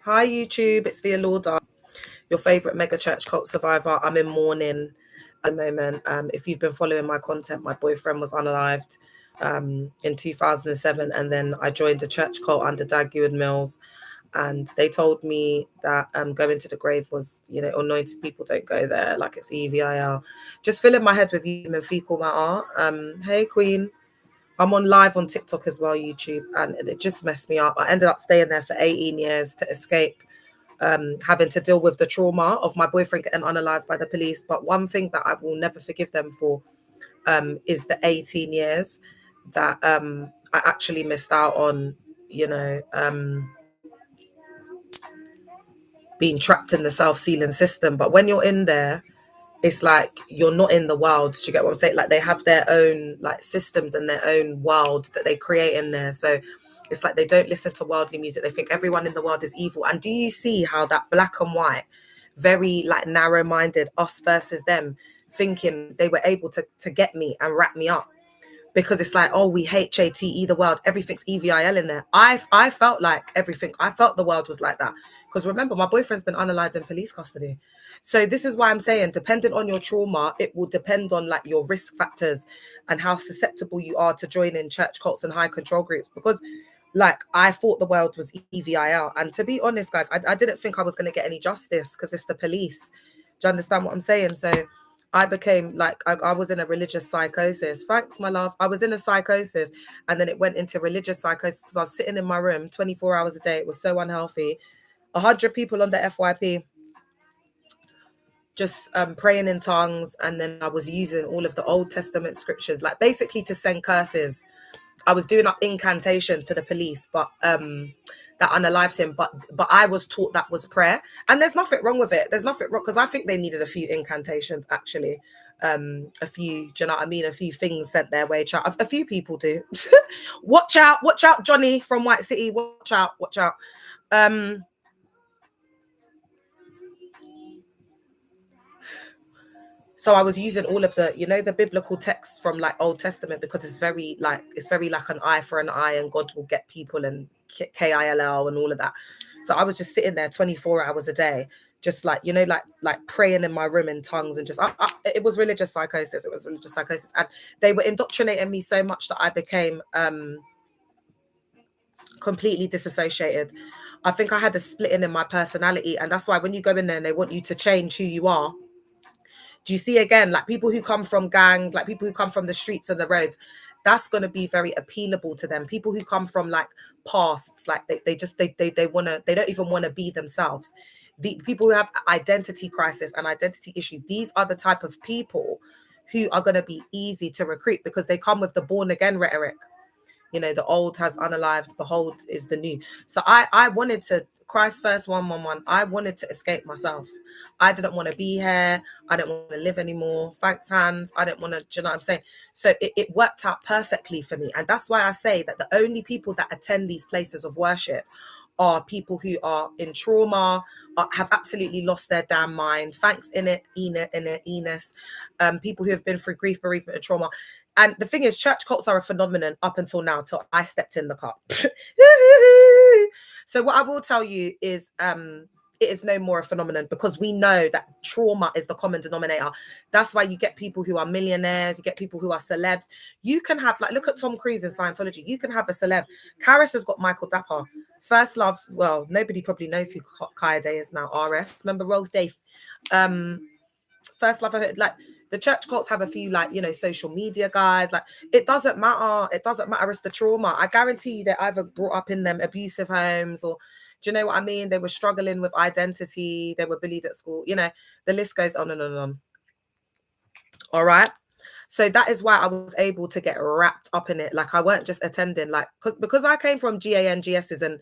Hi YouTube, it's the Alorda, your favourite mega church cult survivor. I'm in mourning at the moment. If you've been following my content, my boyfriend was unalived in 2007, and then I joined a church cult under Dag Mills, and they told me that going to the grave was, anointed people don't go there, like it's EVIL. Just filling my head with human fecal matter. Hey Queen. I'm on live on TikTok as well, YouTube, and it just messed me up. I ended up staying there for 18 years to escape having to deal with the trauma of my boyfriend getting unalived by the police. But one thing that I will never forgive them for is the 18 years that I actually missed out on, being trapped in the self-sealing system. But when you're in there, it's like you're not in the world. Do you get what I'm saying? Like they have their own like systems and their own world that they create in there. So it's like they don't listen to worldly music. They think everyone in the world is evil. And do you see how that black and white, very like narrow-minded, us versus them, thinking they were able to get me and wrap me up? Because it's like, oh, we HATE the world, everything's EVIL in there. I felt like everything, I felt the world was like that. Because remember, my boyfriend's been unalived in police custody. So this is why I'm saying, depending on your trauma, it will depend on like your risk factors and how susceptible you are to joining church cults and high control groups. Because like I thought the world was EVIL. And to be honest, guys, I didn't think I was going to get any justice because it's the police. Do you understand what I'm saying? So I became like, I was in a religious psychosis. Thanks, my love. I was in a psychosis, and then it went into religious psychosis because I was sitting in my room 24 hours a day. It was so unhealthy. 100 people on the FYP, just praying in tongues. And then I was using all of the Old Testament scriptures, like basically to send curses. I was doing up incantations to the police, but that unalives him. But I was taught that was prayer, and there's nothing wrong with it. There's nothing wrong, because I think they needed a few incantations actually. A few, do you know what I mean? A few things sent their way. A few people do. Watch out, Johnny from White City. Watch out, watch out. So I was using all of the, the biblical texts from like Old Testament, because it's very like an eye for an eye, and God will get people, and KILL and all of that. So I was just sitting there 24 hours a day, just like, like praying in my room in tongues, and just, it was religious psychosis. It was religious psychosis. And they were indoctrinating me so much that I became completely disassociated. I think I had a splitting in my personality. And that's why when you go in there and they want you to change who you are, do you see again, like people who come from gangs, like people who come from the streets and the roads, that's going to be very appealable to them. People who come from like pasts, like they don't even want to be themselves. The people who have identity crisis and identity issues, these are the type of people who are going to be easy to recruit, because they come with the born again rhetoric. The old has unalived, behold is the new. So I wanted to, Christ first 111, I wanted to escape myself. I didn't want to be here. I didn't want to live anymore. Thanks, hands. I didn't want to, do you know what I'm saying? So it worked out perfectly for me. And that's why I say that the only people that attend these places of worship are people who are in trauma, have absolutely lost their damn mind. Thanks, Enos. People who have been through grief, bereavement, and trauma. And the thing is, church cults are a phenomenon up until now, till I stepped in the car. So what I will tell you is, it is no more a phenomenon, because we know that trauma is the common denominator. That's why you get people who are millionaires, you get people who are celebs. You can have, like, look at Tom Cruise in Scientology. You can have a celeb. Karis has got Michael Dapper. First Love, well, nobody probably knows who Kaya Day is now. RS, remember Rolf Dave? First Love, I heard, like, the church cults have a few, like, social media guys. Like, it doesn't matter. It doesn't matter. It's the trauma. I guarantee you they're either brought up in them abusive homes, or, do you know what I mean? They were struggling with identity. They were bullied at school. The list goes on and on and on. All right. So that is why I was able to get wrapped up in it. Like, I weren't just attending, like, because I came from GANGSs, and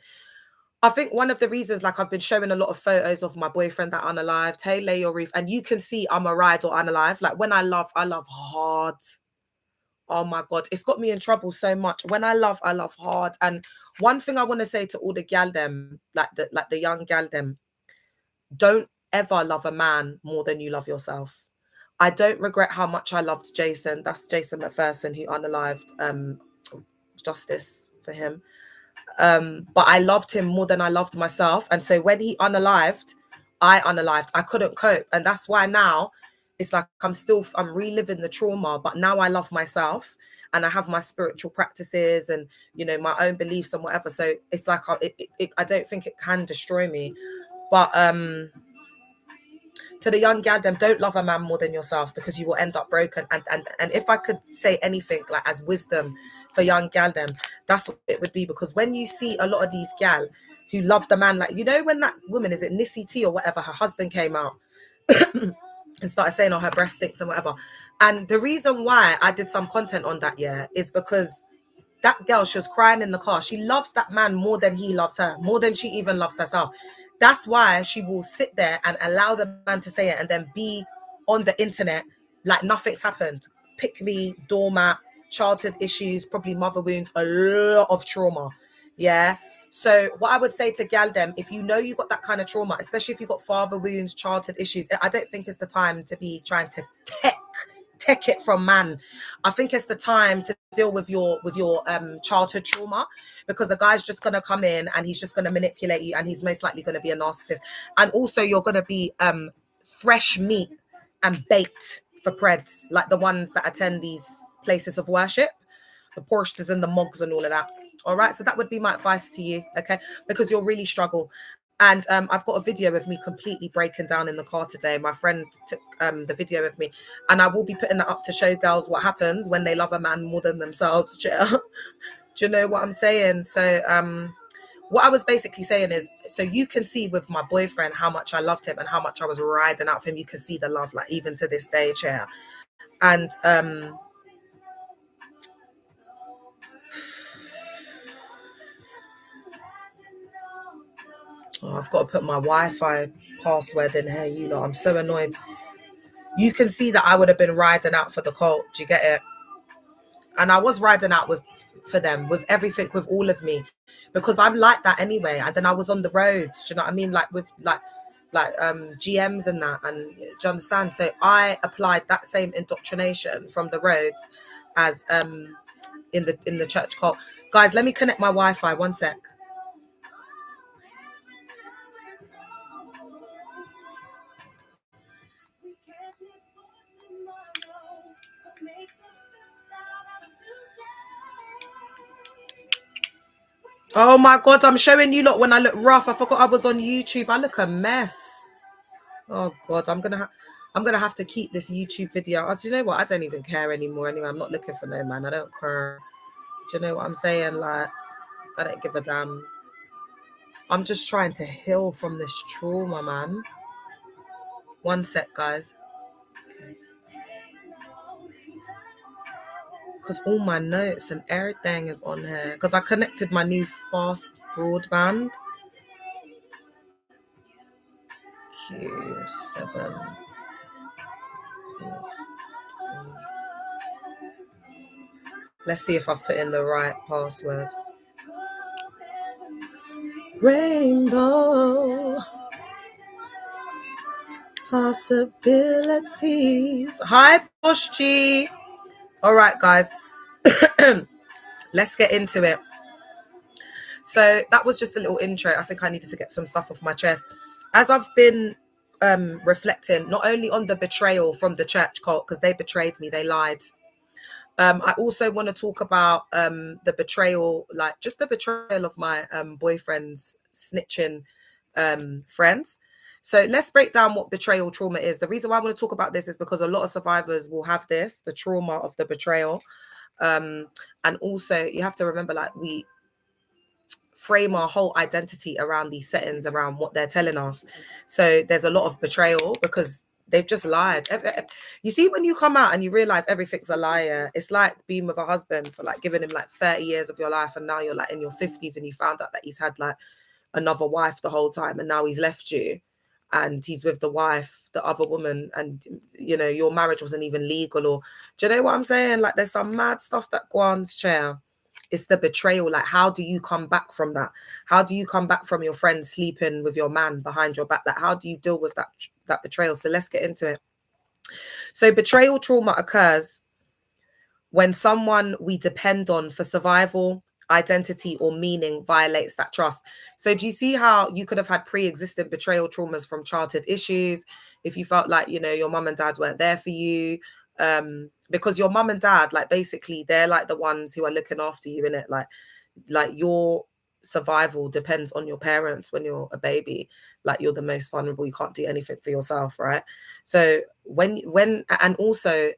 I think one of the reasons, like, I've been showing a lot of photos of my boyfriend that unalived. Hey, lay your reef. And you can see I'm a ride or unalive. Like, when I love hard. Oh my God, it's got me in trouble so much. When I love hard. And one thing I want to say to all the gal them, like the young gal them, don't ever love a man more than you love yourself. I don't regret how much I loved Jason. That's Jason McPherson, who unalived, justice for him. But I loved him more than I loved myself. And so when he unalived, I couldn't cope. And that's why now it's like I'm reliving the trauma, but now I love myself and I have my spiritual practices and, you know, my own beliefs and whatever. So it's like, I don't think it can destroy me. But to the young gal, them, don't love a man more than yourself, because you will end up broken. And if I could say anything like as wisdom for young gal, them, that's what it would be. Because when you see a lot of these gal who love the man, like, you know, when that woman, is it Nissy T or whatever, her husband came out and started saying, oh, her breath stinks and whatever. And the reason why I did some content on that, yeah, is because that girl, she was crying in the car. She loves that man more than he loves her, more than she even loves herself. That's why she will sit there and allow the man to say it and then be on the internet like nothing's happened. Pick me, doormat, childhood issues, probably mother wounds, a lot of trauma. Yeah. So what I would say to gal them, if you know you got that kind of trauma, especially if you got father wounds, childhood issues, I don't think it's the time to be trying to take it from man. I think it's the time to deal with your childhood trauma, because a guy's just going to come in and he's just going to manipulate you, and he's most likely going to be a narcissist. And also you're going to be fresh meat and bait for preds, like the ones that attend these places of worship, the Porsches and the mugs and all of that. All right, so that would be my advice to you, okay? Because you'll really struggle. And I've got a video of me completely breaking down in the car today. My friend took the video of me, and I will be putting that up to show girls what happens when they love a man more than themselves. Do you know what I'm saying? So what I was basically saying is, so you can see with my boyfriend how much I loved him and how much I was riding out for him. You can see the love, like even to this day, chair. And oh, I've got to put my Wi-Fi password in here. You know, I'm so annoyed. You can see that I would have been riding out for the cult. Do you get it? And I was riding out for them, with everything, with all of me, because I'm like that anyway. And then I was on the roads. Do you know what I mean? Like with GMs and that. And do you understand? So I applied that same indoctrination from the roads as in the church cult. Guys, let me connect my Wi-Fi. One sec. Oh my God, I'm showing you lot when I look rough. I forgot I was on YouTube. I look a mess. Oh God, I'm gonna have to keep this YouTube video. Do you know what? I don't even care anymore. Anyway, I'm not looking for no man. I don't care. Do you know what I'm saying? Like, I don't give a damn. I'm just trying to heal from this trauma, man. One sec, guys. Because all my notes and everything is on here. Because I connected my new fast broadband. Q7. Let's see if I've put in the right password. Rainbow possibilities. Hi, Posh G. All right, guys. Let's get into it. So that was just a little intro. I think I needed to get some stuff off my chest. As I've been reflecting, not only on the betrayal from the church cult, because they betrayed me, they lied. I also want to talk about the betrayal, like just the betrayal of my boyfriend's snitching friends. So let's break down what betrayal trauma is. The reason why I want to talk about this is because a lot of survivors will have this, the trauma of the betrayal. And also you have to remember, like, we frame our whole identity around these settings, around what they're telling us. So there's a lot of betrayal because they've just lied. You see, when you come out and you realize everything's a liar, it's like being with a husband for like giving him like 30 years of your life, and now you're like in your 50s and you found out that he's had like another wife the whole time, and now he's left you and he's with the wife, the other woman, and you know your marriage wasn't even legal. Or do you know what I'm saying? Like, there's some mad stuff that go on, chair. It's the betrayal. Like, how do you come back from that? How do you come back from your friend sleeping with your man behind your back? Like, how do you deal with that betrayal? So let's get into it. So betrayal trauma occurs when someone we depend on for survival, identity or meaning violates that trust. So do you see how you could have had pre-existing betrayal traumas from childhood issues if you felt like, you know, your mum and dad weren't there for you, because your mum and dad, like, basically they're like the ones who are looking after you, in it, like your survival depends on your parents. When you're a baby, like, you're the most vulnerable, you can't do anything for yourself, right? So when and also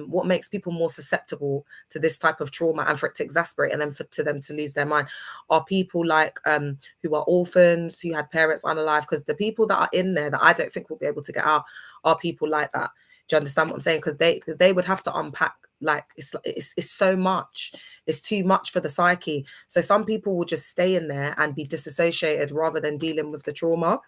what makes people more susceptible to this type of trauma and for it to exasperate and then to them to lose their mind are people like who are orphans, who had parents unalive, because the people that are in there that I don't think will be able to get out are people like that. Do you understand what I'm saying? Because they would have to unpack, like, it's so much. It's too much for the psyche. So some people will just stay in there and be disassociated rather than dealing with the trauma.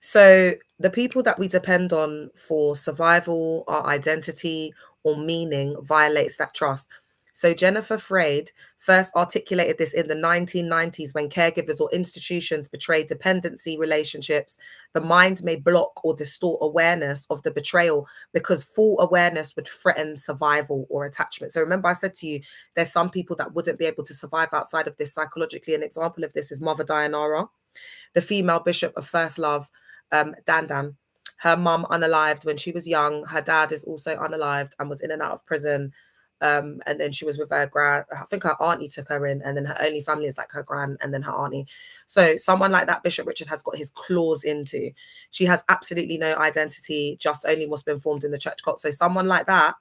So the people that we depend on for survival, our identity or meaning violates that trust. So Jennifer Freyd first articulated this in the 1990s when caregivers or institutions betray dependency relationships. The mind may block or distort awareness of the betrayal because full awareness would threaten survival or attachment. So remember I said to you, there's some people that wouldn't be able to survive outside of this psychologically. An example of this is Mother Dianara, the female bishop of First Love, Dan. Her mum unalived when she was young. Her dad is also unalived and was in and out of prison. And then she was with her gran. I think her auntie took her in, and then her only family is like her gran and then her auntie. So someone like that, Bishop Richard, has got his claws into. She has absolutely no identity, just only what's been formed in the church cult. So someone like that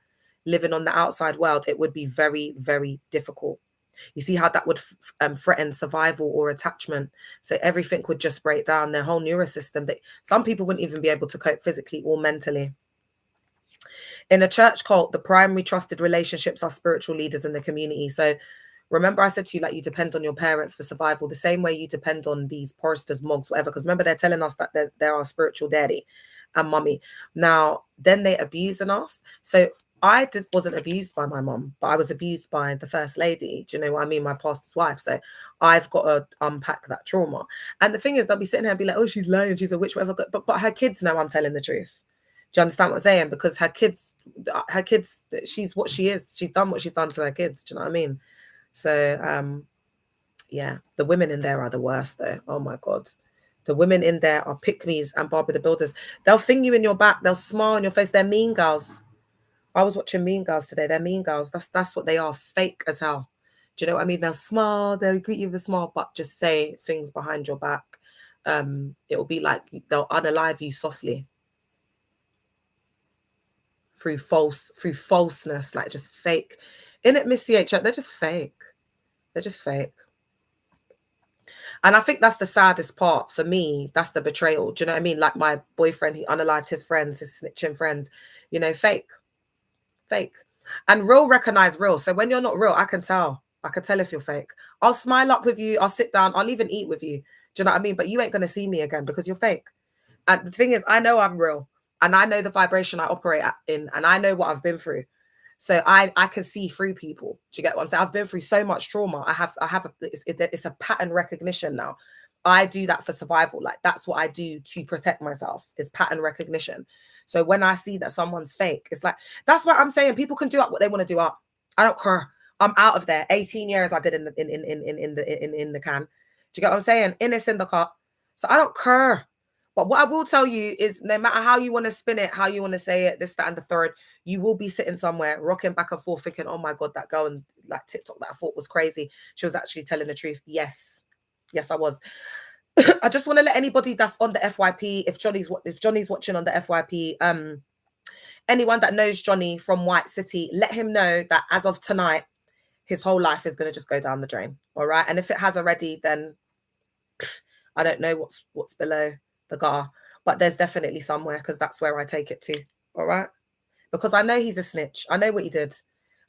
living on the outside world, it would be very, very difficult. You see how that would threaten survival or attachment. So everything would just break down, their whole neurosystem. That some people wouldn't even be able to cope physically or mentally. In a church cult, the primary trusted relationships are spiritual leaders in the community. So remember I said to you, like, you depend on your parents for survival, the same way you depend on these porsters, monks, whatever. Because remember, they're telling us that they're our spiritual daddy and mummy. Now, then they abusing us. So I wasn't abused by my mum, but I was abused by the first lady. Do you know what I mean? My pastor's wife. So I've got to unpack that trauma. And the thing is, they'll be sitting here and be like, oh, she's lying, she's a witch, whatever. But her kids know I'm telling the truth. Do you understand what I'm saying? Because her kids, she's what she is. She's done what she's done to her kids. Do you know what I mean? So, yeah, the women in there are the worst, though. Oh, my God. The women in there are pick-me's and Barbara the Builders. They'll fing you in your back. They'll smile in your face. They're mean girls. I was watching Mean Girls today. They're mean girls. That's what they are. Fake as hell. Do you know what I mean? They'll smile. They'll greet you with a smile, but just say things behind your back. It'll be like they'll unalive you softly through falseness, like just fake. In it, Miss CH, they're just fake. They're just fake. And I think that's the saddest part for me. That's the betrayal. Do you know what I mean? Like my boyfriend, he unalived his friends, his snitching friends. You know, fake. And real recognize real. So when you're not real, I can tell if you're fake. I'll smile up with you, I'll sit down, I'll even eat with you. Do you know what I mean? But you ain't going to see me again because you're fake. And the thing is, I know I'm real and I know the vibration I operate in and I know what I've been through. So I can see through people. Do you get what I'm saying? I've been through so much trauma. It's a pattern recognition now. I do that for survival. Like, that's what I do to protect myself, is pattern recognition. So when I see that someone's fake, it's like, that's what I'm saying. People can do up what they want to do up. I don't care. I'm out of there. 18 years I did in the can. Do you get what I'm saying? In this syndicate. So I don't care. But what I will tell you is, no matter how you want to spin it, how you want to say it, this, that, and the third, you will be sitting somewhere rocking back and forth thinking, oh my God, that girl in like TikTok that I thought was crazy, she was actually telling the truth. Yes, I was. I just want to let anybody that's on the FYP, if Johnny's watching on the FYP, anyone that knows Johnny from White City, let him know that as of tonight, his whole life is going to just go down the drain. All right. And if it has already, then I don't know what's below the gutter, but there's definitely somewhere, because that's where I take it to. All right. Because I know he's a snitch. I know what he did.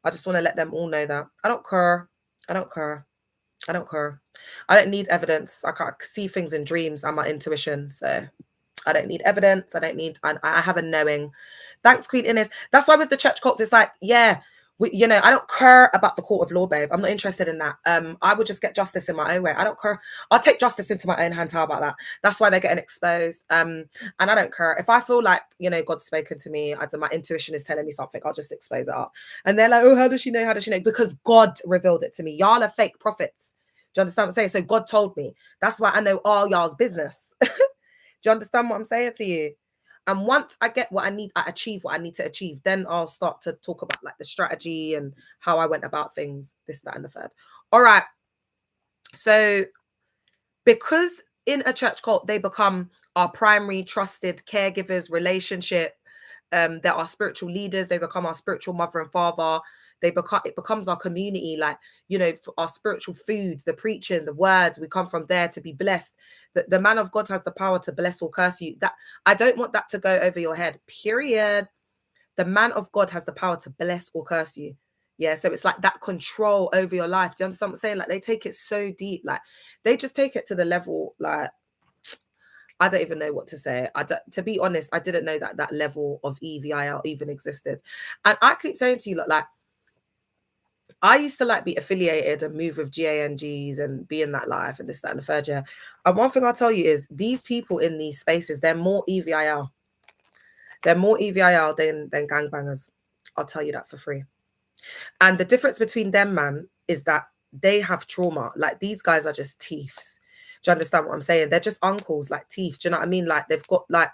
I just want to let them all know that. I don't care. I don't need evidence. I can't see things in dreams and my intuition. So I don't need evidence. I have a knowing. Thanks, Queen Inez. That's why with the church cults, it's like, yeah, You know, I don't care about the court of law, babe. I'm not interested in that. I would just get justice in my own way. I don't care. I'll take justice into my own hands. How about that? That's why they're getting exposed. And I don't care. If I feel like, you know, God's spoken to me, my intuition is telling me something, I'll just expose it up. And they're like, oh, how does she know? How does she know? Because God revealed it to me. Y'all are fake prophets. Do you understand what I'm saying? So God told me. That's why I know all y'all's business. Do you understand what I'm saying to you? And once I get what I need, I achieve what I need to achieve, then I'll start to talk about like the strategy and how I went about things, this, that, and the third. All right. So because in a church cult, they become our primary trusted caregivers, relationship. They're our spiritual leaders. They become our spiritual mother and father. It becomes our community, like, you know, our spiritual food, the preaching, the words. We come from there to be blessed. The man of God has the power to bless or curse you. That I don't want that to go over your head. Period. The man of God has the power to bless or curse you. Yeah, so it's like that control over your life. Do you understand what I'm saying? Like they take it so deep, like they just take it to the level, like I don't even know what to say. To be honest, I didn't know that that level of EVIL even existed. And I keep saying to you, like I used to like be affiliated and move with GANGs and be in that life and this, that, and the third year. And one thing I'll tell you is these people in these spaces, they're more EVIL. They're more EVIL than gangbangers. I'll tell you that for free. And the difference between them, man, is that they have trauma. Like these guys are just thieves. Do you understand what I'm saying? They're just uncles, like thieves. Do you know what I mean? Like they've got like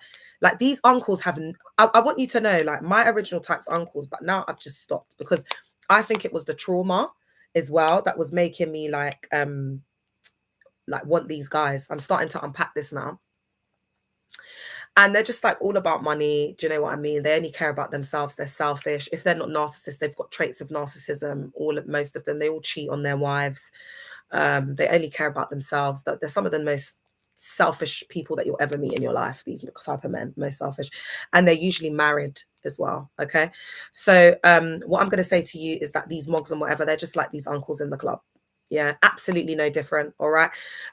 these uncles have. I want you to know, like my original type's uncles, but now I've just stopped because I think it was the trauma as well that was making me like want these guys. I'm starting to unpack this now. And they're just like all about money. Do you know what I mean? They only care about themselves. They're selfish. If they're not narcissists, they've got traits of narcissism. Most of them, they all cheat on their wives. They only care about themselves. They're some of the most selfish people that you'll ever meet in your life. These type of men, most selfish. And they're usually married as well. Okay. So what I'm going to say to you is that these mogs and whatever, they're just like these uncles in the club. Yeah, absolutely no different. All right.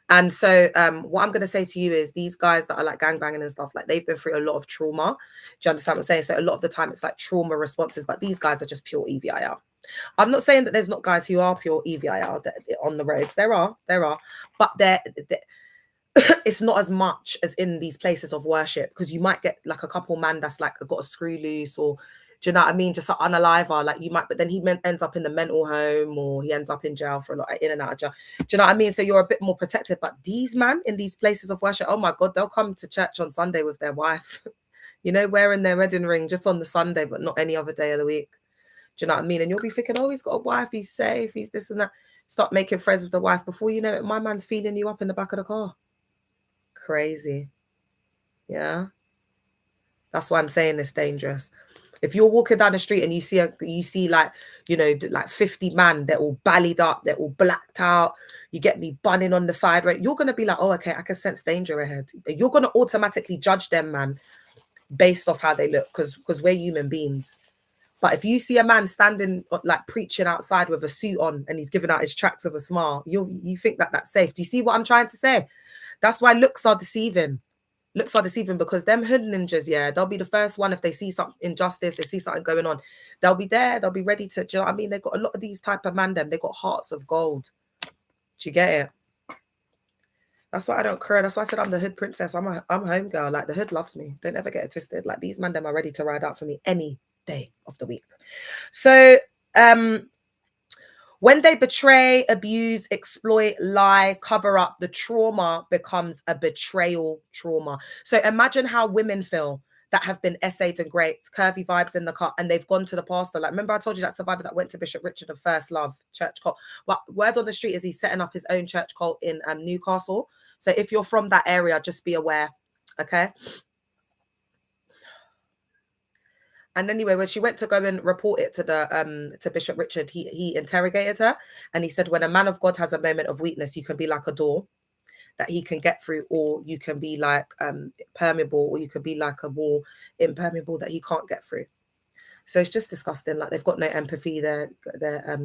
And so what I'm going to say to you is these guys that are like gangbanging and stuff, like they've been through a lot of trauma. Do you understand what I'm saying? So a lot of the time it's like trauma responses, but these guys are just pure EVIL. I'm not saying that there's not guys who are pure EVIL on the roads. There are, but they're it's not as much as in these places of worship, because you might get like a couple man that's like got a screw loose, or do you know what I mean, just an unaliver, like you might, but then he ends up in the mental home, or he ends up in jail for a lot, in and out of jail. Do you know what I mean? So you're a bit more protected. But these man in these places of worship, oh my God, they'll come to church on Sunday with their wife, you know, wearing their wedding ring just on the Sunday, but not any other day of the week. Do you know what I mean? And you'll be thinking, oh, he's got a wife, he's safe, he's this and that. Start making friends with the wife. Before you know it, my man's feeling you up in the back of the car. Crazy. Yeah. That's why I'm saying it's dangerous. If you're walking down the street and you see like, you know, like 50 man, they're all ballied up, they're all blacked out, you get me bunning on the side, right? You're going to be like, oh, okay, I can sense danger ahead. You're going to automatically judge them, man, based off how they look, because we're human beings. But if you see a man standing like preaching outside with a suit on and he's giving out his tracts with a smile, you think that that's safe. Do you see what I'm trying to say? That's why looks are deceiving. Looks are deceiving, because them hood ninjas, yeah, they'll be the first one if they see some injustice, they see something going on. They'll be there. They'll be ready to, do you know what I mean? They've got a lot of these type of man, they've got hearts of gold. Do you get it? That's why I don't care. That's why I said I'm the hood princess. I'm home girl. Like the hood loves me. Don't ever get it twisted. Like these man, them are ready to ride out for me any day of the week. So when they betray, abuse, exploit, lie, cover up, the trauma becomes a betrayal trauma. So imagine how women feel that have been essayed and raped, curvy vibes in the cut, and they've gone to the pastor. Like, remember I told you that survivor that went to Bishop Richard of First Love church cult? But word on the street is he's setting up his own church cult in Newcastle. So if you're from that area, just be aware, okay? And anyway, when she went to go and report it to the to Bishop Richard, he interrogated her, and he said, when a man of God has a moment of weakness, you can be like a door that he can get through, or you can be like permeable, or you could be like a wall, impermeable, that he can't get through. So it's just disgusting. Like they've got no empathy. They're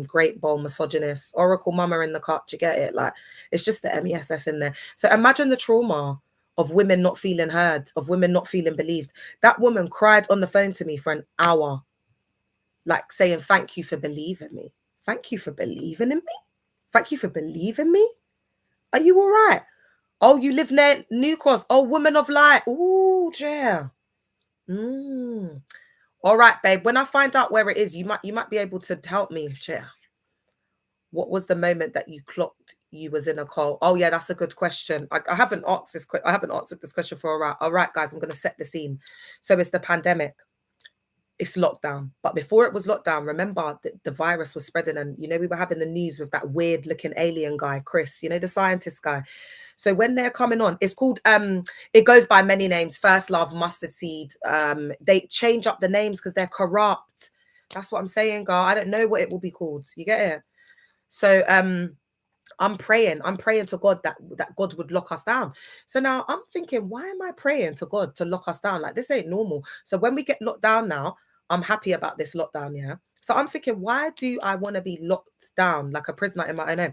great bowl misogynists, Oracle mama in the cut. You get it? Like it's just the MESS in there. So imagine the trauma of women not feeling heard, of women not feeling believed. That woman cried on the phone to me for an hour. like saying, thank you for believing me. Thank you for believing in me. Thank you for believing me. Are you all right? Oh, you live near New Cross. Oh, woman of light. Ooh, yeah. All right, babe. When I find out where it is, you might be able to help me, yeah. What was the moment that you clocked you was in a cult? Oh yeah, that's a good question. I haven't asked this. I haven't answered this question for a while. All right, guys, I'm going to set the scene. So it's the pandemic. It's lockdown. But before it was lockdown, remember the virus was spreading, and we were having the news with that weird looking alien guy, Chris. The scientist guy. So when they're coming on, it's called it goes by many names. First Love, Mustard Seed. They change up the names because they're corrupt. That's what I'm saying, girl. I don't know what it will be called. You get it? So I'm praying to God that God would lock us down. So now I'm thinking, why am I praying to God to lock us down? Like, this ain't normal. So when we get locked down now, I'm happy about this lockdown, yeah. So I'm thinking, why do I want to be locked down like a prisoner in my own home?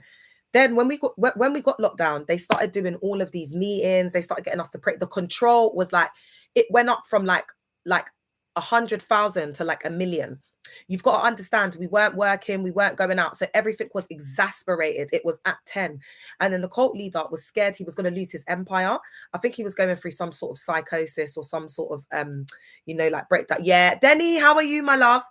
Then when we got locked down, they started doing all of these meetings. They started getting us to pray. The control was like, it went up from like 100,000 to like 1 million. You've got to understand, we weren't working, we weren't going out. So everything was exasperated. It was at 10. And then the cult leader was scared he was going to lose his empire. I think he was going through some sort of psychosis or some sort of, like breakdown. Yeah. Denny, how are you, my love?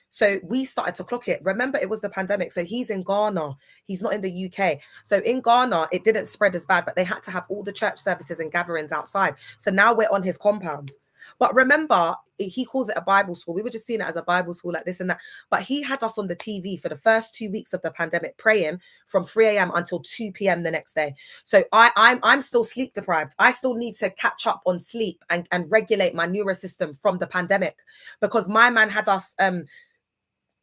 So we started to clock it. Remember, it was the pandemic. So he's in Ghana. He's not in the UK. So in Ghana, it didn't spread as bad, but they had to have all the church services and gatherings outside. So now we're on his compound. But remember, he calls it a Bible school. We were just seeing it as a Bible school, like this and that. But he had us on the TV for the first 2 weeks of the pandemic, praying from 3 a.m. until 2 p.m. the next day. So I'm still sleep deprived. I still need to catch up on sleep and regulate my nervous system from the pandemic, because my man had us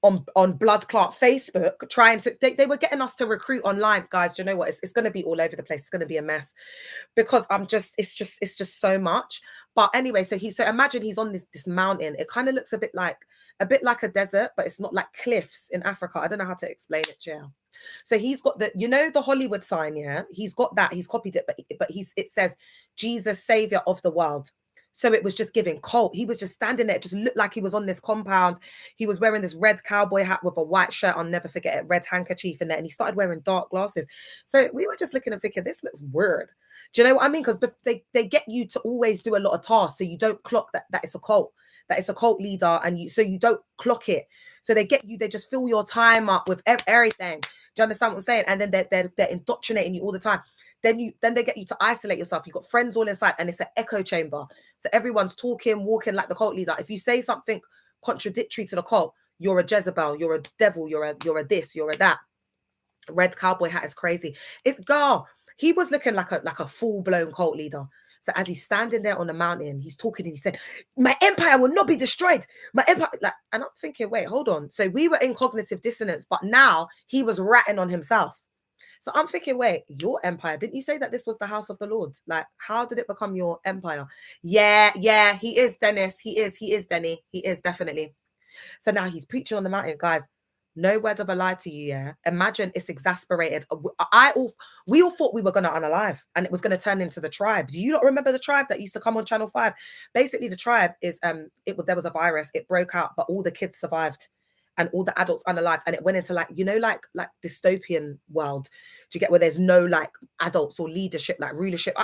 on Blood Clot Facebook trying to, they were getting us to recruit online. Guys, do you know what? It's going to be all over the place. It's going to be a mess, because it's just so much. But anyway, so imagine he's on this mountain. It kind of looks a bit like a desert, but it's not, like cliffs in Africa. I don't know how to explain it, yeah. So he's got the Hollywood sign, yeah. He's got that. He's copied it, but it says Jesus, Savior of the world. So it was just giving cult. He was just standing there. It just looked like he was on this compound. He was wearing this red cowboy hat with a white shirt. I'll never forget it. Red handkerchief in there. And he started wearing dark glasses. So we were just looking and thinking, this looks weird. Do you know what I mean? Because they get you to always do a lot of tasks, so you don't clock that it's a cult, that it's a cult leader, and so you don't clock it. So they just fill your time up with everything. Do you understand what I'm saying? And then they're indoctrinating you all the time. Then they get you to isolate yourself. You've got friends all inside, and it's an echo chamber. So everyone's talking, walking like the cult leader. If you say something contradictory to the cult, you're a Jezebel, you're a devil, you're a this, you're a that. Red cowboy hat is crazy. It's girl. He was looking like a full-blown cult leader. So as he's standing there on the mountain, he's talking and he said, "My empire will not be destroyed. My empire," and I'm thinking, wait, hold on. So we were in cognitive dissonance, but now he was ratting on himself. So I'm thinking, wait, your empire, didn't you say that this was the house of the Lord? Like, how did it become your empire? Yeah, he is, Dennis. He is, Denny. He is, definitely. So now he's preaching on the mountain, guys. No word of a lie to you, yeah? Imagine it's exasperated. We all thought we were going to unalive, and it was going to turn into the tribe. Do you not remember the tribe that used to come on Channel 5? Basically, the tribe is, there was a virus. It broke out, but all the kids survived and all the adults unalived. And it went into like dystopian world. Do you get, where there's no like adults or leadership, like rulership?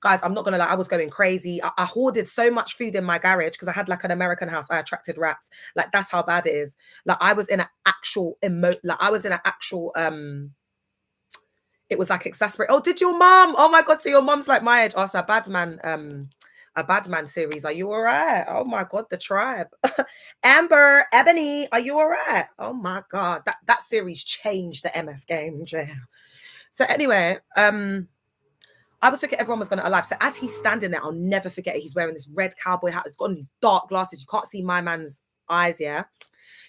Guys, I'm not going to lie. I was going crazy. I hoarded so much food in my garage because I had like an American house. I attracted rats. Like, that's how bad it is. Like, I was in an actual it was like exasperate. Oh, did your mom? Oh my God. So your mom's like my age. Oh, it's a bad man series. Are you all right? Oh my God, the tribe. Amber, Ebony, are you all right? Oh my God, that series changed the MF game. Yeah. So anyway, I was thinking everyone was going to alive. So as he's standing there, I'll never forget it. He's wearing this red cowboy hat. It's got on these dark glasses. You can't see my man's eyes. Yeah.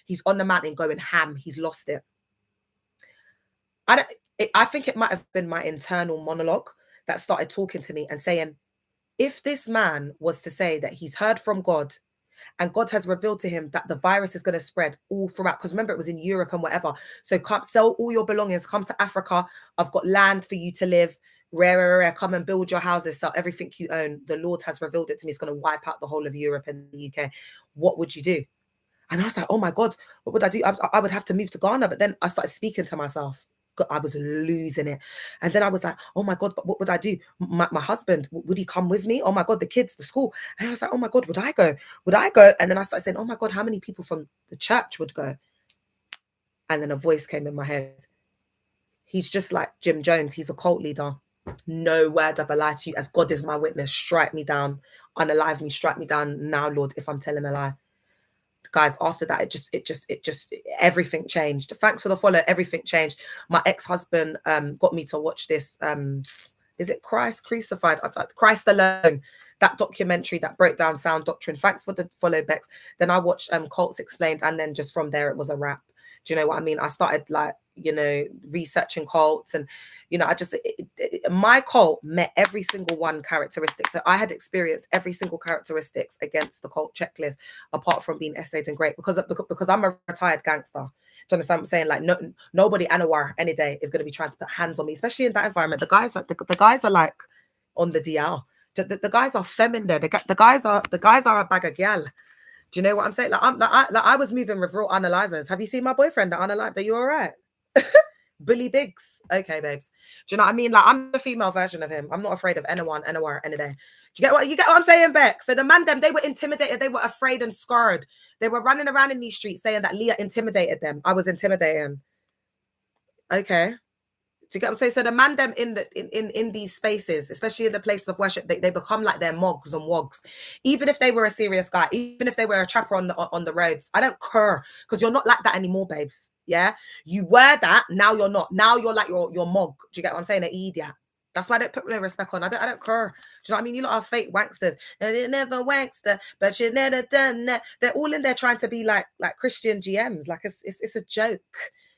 He's on the mountain going ham. He's lost it. I think it might have been my internal monologue that started talking to me and saying, if this man was to say that he's heard from God and God has revealed to him that the virus is going to spread all throughout, because remember, it was in Europe and whatever. So come sell all your belongings, come to Africa. I've got land for you to live. Rare, come and build your houses, sell everything you own. The Lord has revealed it to me. It's going to wipe out the whole of Europe and the UK. What would you do? And I was like, oh my God, what would I do? I would have to move to Ghana. But then I started speaking to myself. God, I was losing it. And then I was like, oh my God, but what would I do? My husband, would he come with me? Oh my God, the kids, the school. And I was like, oh my God, would I go? Would I go? And then I started saying, oh my God, how many people from the church would go? And then a voice came in my head. He's just like Jim Jones. He's a cult leader. No word of a lie to you. As God is my witness, strike me down, unalive me, strike me down now, Lord, if I'm telling a lie. Guys, after that, it just everything changed. Thanks for the follow. Everything changed. My ex-husband got me to watch this. Is it Christ Crucified? Christ Alone. That documentary that broke down sound doctrine. Thanks for the follow, Bex. Then I watched Cults Explained, and then just from there it was a wrap. Do you know what I mean? I started like, you know, researching cults, and you know, I just my cult met every single one characteristic. So I had experienced every single characteristics against the cult checklist, apart from being essayed and great, because I'm a retired gangster. Do you understand what I'm saying? Like, nobody anywhere any day is going to be trying to put hands on me, especially in that environment. The guys are like on the DL. The guys are feminine. The guys are a bag of gal. Do you know what I'm saying? Like I was moving with real unalivers. Have you seen my boyfriend that unalived? Are you all right? Billy Biggs. Okay, babes. Do you know what I mean? Like, I'm the female version of him. I'm not afraid of anyone, anywhere, any day. Do you get what I'm saying, Beck? So the man them, they were intimidated, they were afraid and scared. They were running around in these streets saying that Leah intimidated them. I was intimidating. Okay. Do you get what I'm saying? So the man them in these spaces, especially in the places of worship, they become like their mogs and wogs. Even if they were a serious guy, even if they were a trapper on the roads, I don't care, because you're not like that anymore, babes. Yeah, you were that. Now you're not. Now you're like your mog. Do you get what I'm saying? An idiot. That's why I don't put no respect on. I don't care. Do you know what I mean? You lot are fake wanksters. And they never wankster, but you never done that. They're all in there trying to be like Christian GMs. Like it's a joke.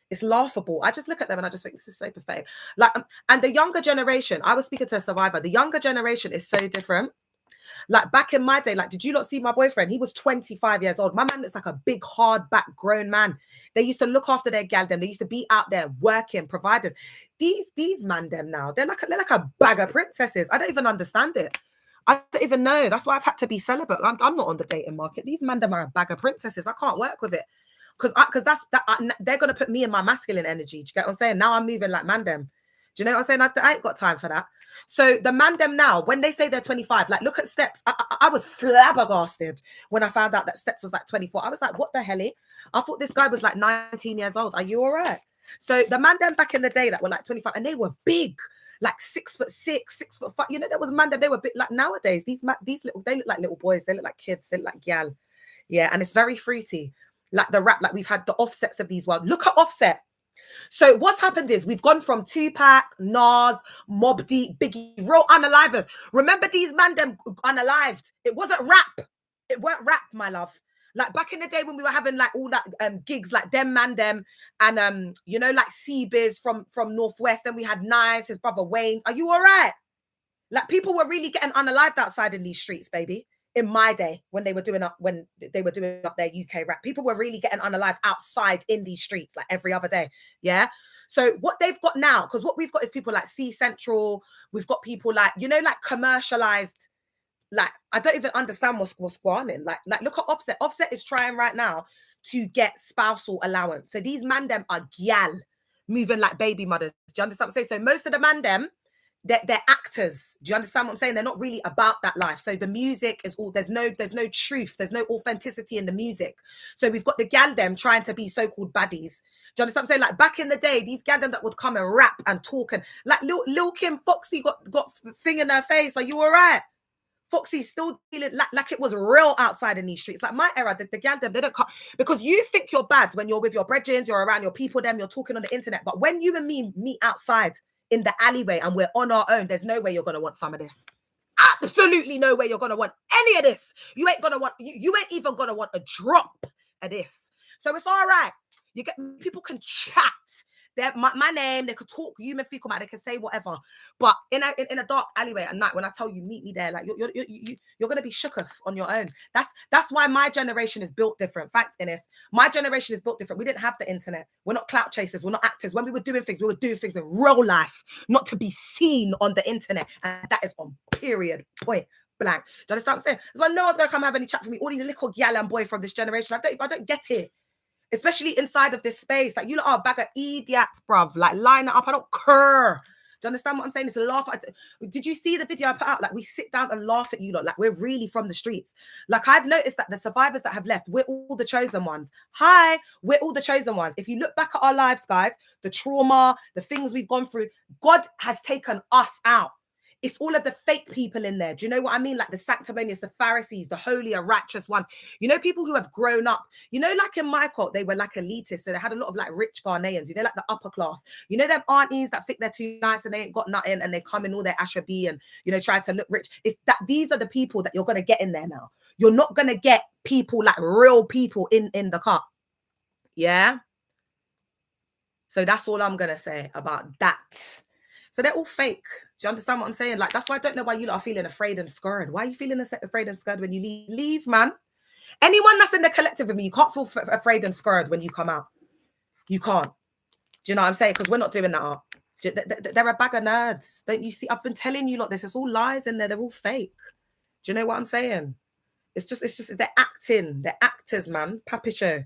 It's laughable. I just look at them and I just think this is so pathetic. Like, and the younger generation, I was speaking to a survivor. The younger generation is so different. Like back in my day, like, did you not see my boyfriend? He was 25 years old. My man looks like a big, hard back grown man. They used to look after their gal them. They used to be out there working, providers. These man them now, they're like a bag of princesses. I don't even understand it. I don't even know. That's why I've had to be celibate. I'm not on the dating market. These man them are a bag of princesses. I can't work with it. Because they're going to put me in my masculine energy. Do you get what I'm saying? Now I'm moving like man them. Do you know what I'm saying? I ain't got time for that. So the man them now, when they say they're 25, like, look at Steps. I was flabbergasted when I found out that Steps was like 24. I was like, what the hell? I thought this guy was like 19 years old. Are you all right? So the man them back in the day that were like 25, and they were big, like 6'6", 6'5". You know, there was man them, they were big. Like nowadays, these little, they look like little boys. They look like kids. They look like gal. Yeah, and it's very fruity. Like the rap, like we've had the Offsets of these world. Look at Offset. So what's happened is we've gone from Tupac, Nas, Mobb Deep, Biggie, real unalivers. Remember these man them unalived. It wasn't rap. It weren't rap, my love. Like back in the day when we were having like all that gigs, like them man them, and you know, like C-Biz from Northwest. Then we had Nines, his brother Wayne. Are you all right? Like people were really getting unalived outside in these streets, baby. In my day, when they were doing up their UK rap, people were really getting unalived outside in these streets, like every other day. Yeah. So what they've got now, because what we've got is people like C Central. We've got people like, you know, like commercialized. Like I don't even understand what's going on. Like look at Offset. Offset is trying right now to get spousal allowance. So these man them are gal moving like baby mothers. Do you understand what I'm saying? So most of the man them, they're actors. Do you understand what I'm saying? They're not really about that life. So the music is all, there's no truth, there's no authenticity in the music. So we've got the gal them trying to be so-called baddies. Do you understand what I'm saying? Like back in the day, these gal them that would come and rap and talk, and like Lil Kim Foxy got thing in her face. Are you all right? Foxy still dealing like it was real outside in these streets. Like my era, the gal them, they don't come, because you think you're bad when you're with your brethren, you're around your people, them, you're talking on the internet. But when you and me meet outside in the alleyway and we're on our own, there's no way you're going to want some of this. Absolutely no way you're going to want any of this. You ain't ain't even going to want a drop of this. So it's all right. You get, people can chat. They're my name, they could talk human fecal matter, they can say whatever. But in a dark alleyway at night, when I tell you meet me there, like you're gonna be shooketh on your own. That's why my generation is built different. Thanks, Ines. My generation is built different. We didn't have the internet. We're not clout chasers. We're not actors. When we were doing things, we were doing things in real life, not to be seen on the internet. And that is on period point blank. Do you understand what I'm saying? That's why no one's gonna come have any chat for me. All these little gal and boy from this generation, I don't get it. Especially inside of this space. Like, you lot are a bag of idiots, bruv. Like, line it up. I don't care. Do you understand what I'm saying? It's a laugh. Did you see the video I put out? Like, we sit down and laugh at you lot. Like, we're really from the streets. Like, I've noticed that the survivors that have left, we're all the chosen ones. Hi, we're all the chosen ones. If you look back at our lives, guys, the trauma, the things we've gone through, God has taken us out. It's all of the fake people in there. Do you know what I mean? Like the sanctimonious, the Pharisees, the holier, righteous ones. You know, people who have grown up. You know, like in my cult, they were like elitists. So they had a lot of like rich Ghanaians. You know, like the upper class. You know, them aunties that think they're too nice and they ain't got nothing and they come in all their Ashabi and, you know, try to look rich. It's that these are the people that you're going to get in there now. You're not going to get people like real people in the cut. Yeah? So that's all I'm going to say about that. So they're all fake. Do you understand what I'm saying? Like, that's why I don't know why you lot are feeling afraid and scared. Why are you feeling afraid and scared when you leave? Leave, man. Anyone that's in the collective with me, you can't feel afraid and scared when you come out. You can't. Do you know what I'm saying? Because we're not doing that art. They're a bag of nerds. Don't you see? I've been telling you lot this. It's all lies in there. They're all fake. Do you know what I'm saying? It's just they're acting. They're actors, man. Papi show.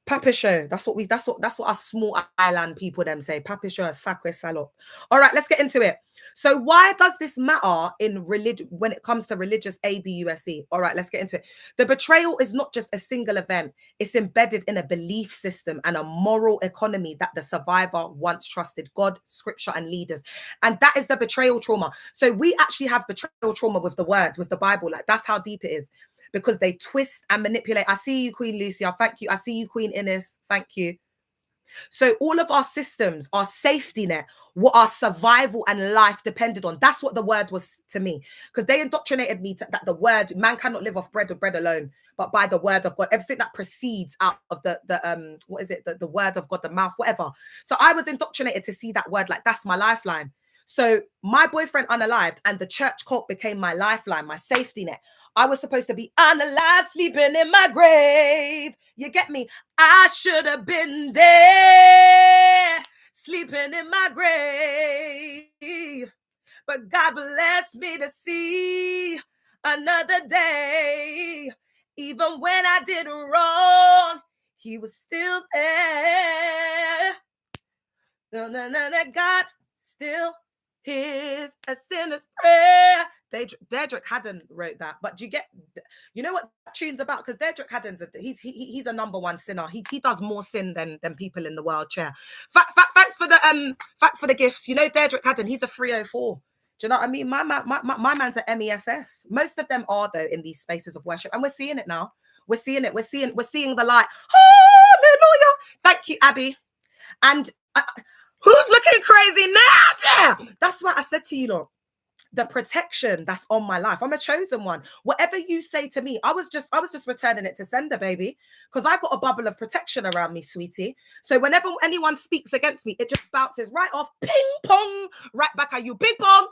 Papi show. That's what us small island people them say. Papi show, sacre salop. All right, let's get into it. So why does this matter in religion when it comes to religious ABUSE? All right, let's get into it. The betrayal is not just a single event. It's embedded in a belief system and a moral economy that the survivor once trusted God, scripture, and leaders. And that is the betrayal trauma. So we actually have betrayal trauma with the word, with the Bible. Like, that's how deep it is. Because they twist and manipulate. I see you, Queen Lucia. Thank you. I see you, Queen Innes. Thank you. So all of our systems, our safety net, what our survival and life depended on. That's what the word was to me. Because they indoctrinated me that the word, man cannot live off bread or bread alone, but by the word of God. Everything that proceeds out of the what is it? The word of God, the mouth, whatever. So I was indoctrinated to see that word like that's my lifeline. So my boyfriend unalived and the church cult became my lifeline, my safety net. I was supposed to be unalive, sleeping in my grave. You get me? I should have been there, sleeping in my grave. But God blessed me to see another day. Even when I did wrong, He was still there. God still hears a sinner's prayer. Deirdre Haddon wrote that, but you know what that tune's about? Because Deirdre Haddon's he's a number one sinner. He does more sin than people in the world. Chair. Thanks for the gifts. You know Deirdre Haddon, he's a 304. Do you know what I mean? My man's at MESS. Most of them are though in these spaces of worship, and we're seeing it now. We're seeing it. We're seeing the light. Hallelujah! Thank you, Abby. And who's looking crazy now? Yeah. That's what I said to you, lot. The protection that's on my life. I'm a chosen one. Whatever you say to me, I was just returning it to sender, baby, because I got a bubble of protection around me, sweetie. So whenever anyone speaks against me, it just bounces right off, ping pong, right back at you, ping pong.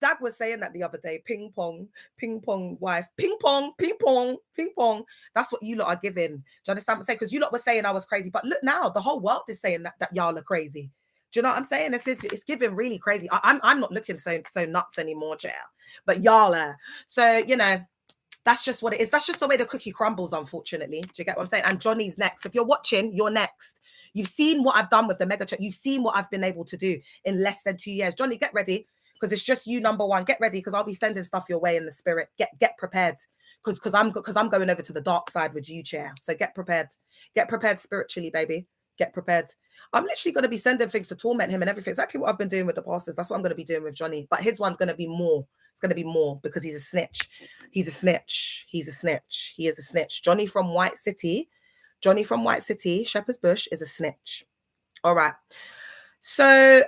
Dad was saying that the other day, ping pong, wife, ping pong, ping pong, ping pong. That's what you lot are giving. Do you understand what I'm saying? Because you lot were saying I was crazy, but look now, the whole world is saying that y'all are crazy. Do you know what I'm saying? It's giving really crazy. I'm not looking so nuts anymore, Chair. But y'all are. So, you know, that's just what it is. That's just the way the cookie crumbles, unfortunately. Do you get what I'm saying? And Johnny's next. If you're watching, you're next. You've seen what I've done with the mega chat. You've seen what I've been able to do in less than 2 years. Johnny, get ready. Because it's just you, number one. Get ready, because I'll be sending stuff your way in the spirit. Get prepared. Because I'm going over to the dark side with you, Chair. So get prepared. Get prepared spiritually, baby. Get prepared. I'm literally going to be sending things to torment him and everything. Exactly what I've been doing with the pastors. That's what I'm going to be doing with Johnny. But his one's going to be more. It's going to be more because he's a snitch. He's a snitch. He's a snitch. He is a snitch. Johnny from White City, Shepherd's Bush is a snitch. All right. So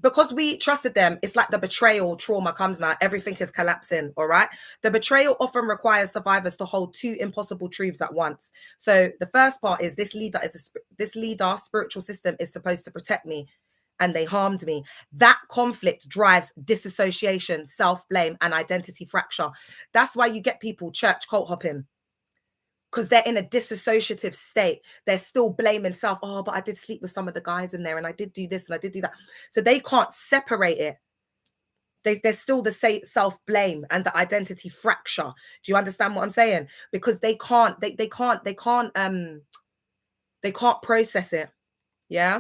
because we trusted them, it's like the betrayal trauma comes now. Everything is collapsing. All right. The betrayal often requires survivors to hold two impossible truths at once. So the first part is this leader spiritual system is supposed to protect me, and they harmed me. That conflict drives dissociation, self-blame, and identity fracture. That's why you get people church cult hopping. Because they're in a dissociative state. They're still blaming self. Oh, but I did sleep with some of the guys in there and I did do this and I did do that. So they can't separate it. there's still the self-blame and the identity fracture. Do you understand what I'm saying? Because they can't process it. Yeah.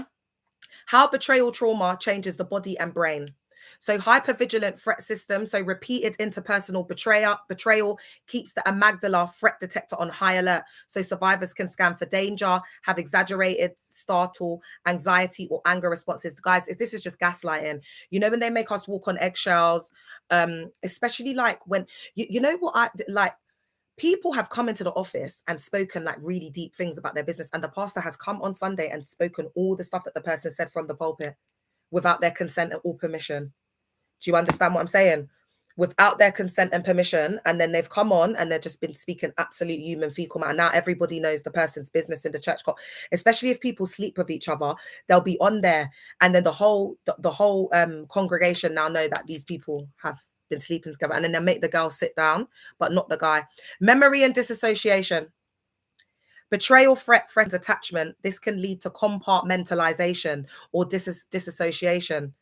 How betrayal trauma changes the body and brain. So hypervigilant threat system, so repeated interpersonal betrayal keeps the amygdala threat detector on high alert. So survivors can scan for danger, have exaggerated, startle, anxiety, or anger responses. Guys, if this is just gaslighting, you know, when they make us walk on eggshells, especially like when, you know what I like, people have come into the office and spoken like really deep things about their business, and the pastor has come on Sunday and spoken all the stuff that the person said from the pulpit without their consent or permission. Do you understand what I'm saying? Without their consent and permission, and then they've come on and they've just been speaking absolute human fecal matter. Now everybody knows the person's business in the church. Especially if people sleep with each other, they'll be on there, and then the whole congregation now know that these people have been sleeping together, and then they'll make the girl sit down, but not the guy. Memory and disassociation. Betrayal, threat, friends, attachment. This can lead to compartmentalization or disassociation.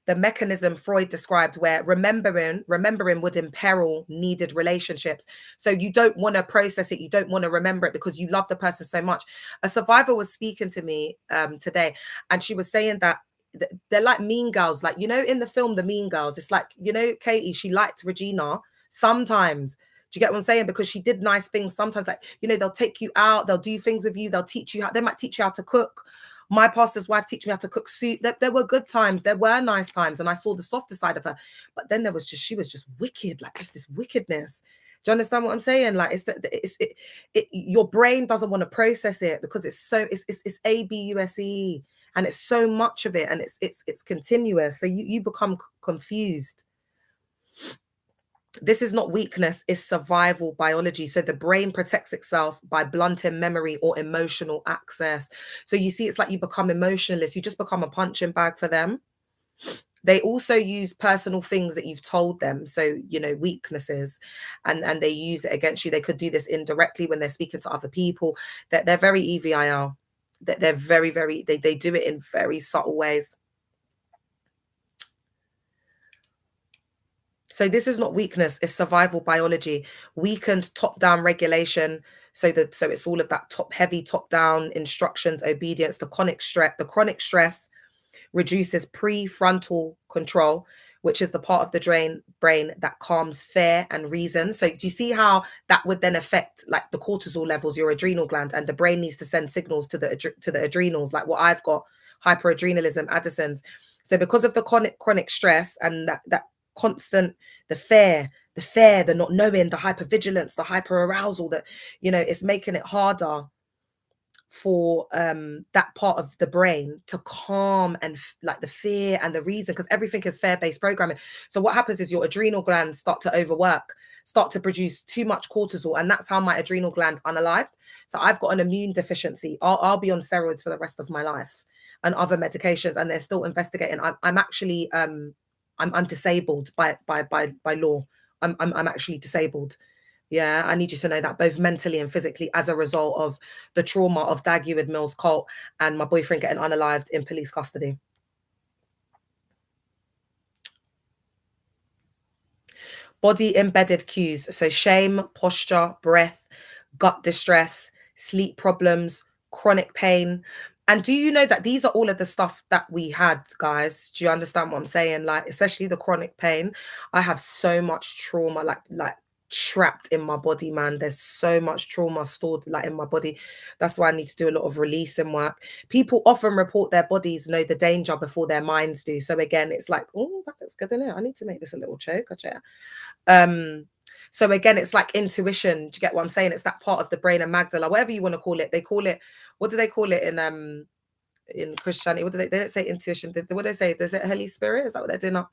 The mechanism Freud described, where remembering would imperil needed relationships. So you don't want to process it. You don't want to remember it because you love the person so much. A survivor was speaking to me today, and she was saying that they're like mean girls. Like, you know, in the film, The Mean Girls, it's like, you know, Katie, she liked Regina sometimes. Do you get what I'm saying? Because she did nice things. Sometimes, like, you know, they'll take you out, they'll do things with you, they'll teach you how, they might teach you how to cook. My pastor's wife teach me how to cook soup. There were good times. There were nice times. And I saw the softer side of her. But then she was just wicked, like just this wickedness. Do you understand what I'm saying? Like, your brain doesn't want to process it because it's ABUSE, and it's so much of it, and it's continuous. So you become confused. This is not weakness, it's survival biology. So the brain protects itself by blunting memory or emotional access. So you see, it's like you become emotionless. You just become a punching bag for them. They also use personal things that you've told them. So, you know, weaknesses, and they use it against you. They could do this indirectly when they're speaking to other people. They're very EVIR. They're very, very, they do it in very subtle ways. So this is not weakness, it's survival biology. Weakened top-down regulation. So it's all of that top-heavy, top-down instructions, obedience. The chronic stress reduces prefrontal control, which is the part of the brain that calms fear and reason. So do you see how that would then affect like the cortisol levels, your adrenal gland, and the brain needs to send signals to the adrenals, like what I've got, hyperadrenalism, Addison's. So because of the chronic stress and that constant, the fear, the not knowing, the hypervigilance, the hyperarousal, that, you know, it's making it harder for that part of the brain to calm and like the fear and the reason, because everything is fear-based programming. So what happens is your adrenal glands start to overwork, start to produce too much cortisol, and that's how my adrenal gland unalived. So I've got an immune deficiency. I'll be on steroids for the rest of my life and other medications, and they're still investigating. I'm actually I'm disabled by law. I'm actually disabled. Yeah, I need you to know that, both mentally and physically, as a result of the trauma of Dag Eward Mills cult and my boyfriend getting unalived in police custody. Body embedded cues. So shame, posture, breath, gut distress, sleep problems, chronic pain. And do you know that these are all of the stuff that we had, guys? Do you understand what I'm saying? Like, especially the chronic pain. I have so much trauma, like trapped in my body, man. There's so much trauma stored like in my body. That's why I need to do a lot of releasing work. People often report their bodies know the danger before their minds do. So again, it's like, oh, that looks good, isn't it? I need to make this a little choke. So again, it's like intuition. Do you get what I'm saying? It's that part of the brain, and amygdala, whatever you want to call it. They call it, what do they call it in Christianity? What do they don't say intuition. What do they say? Does it Holy Spirit? Is that what they're doing up?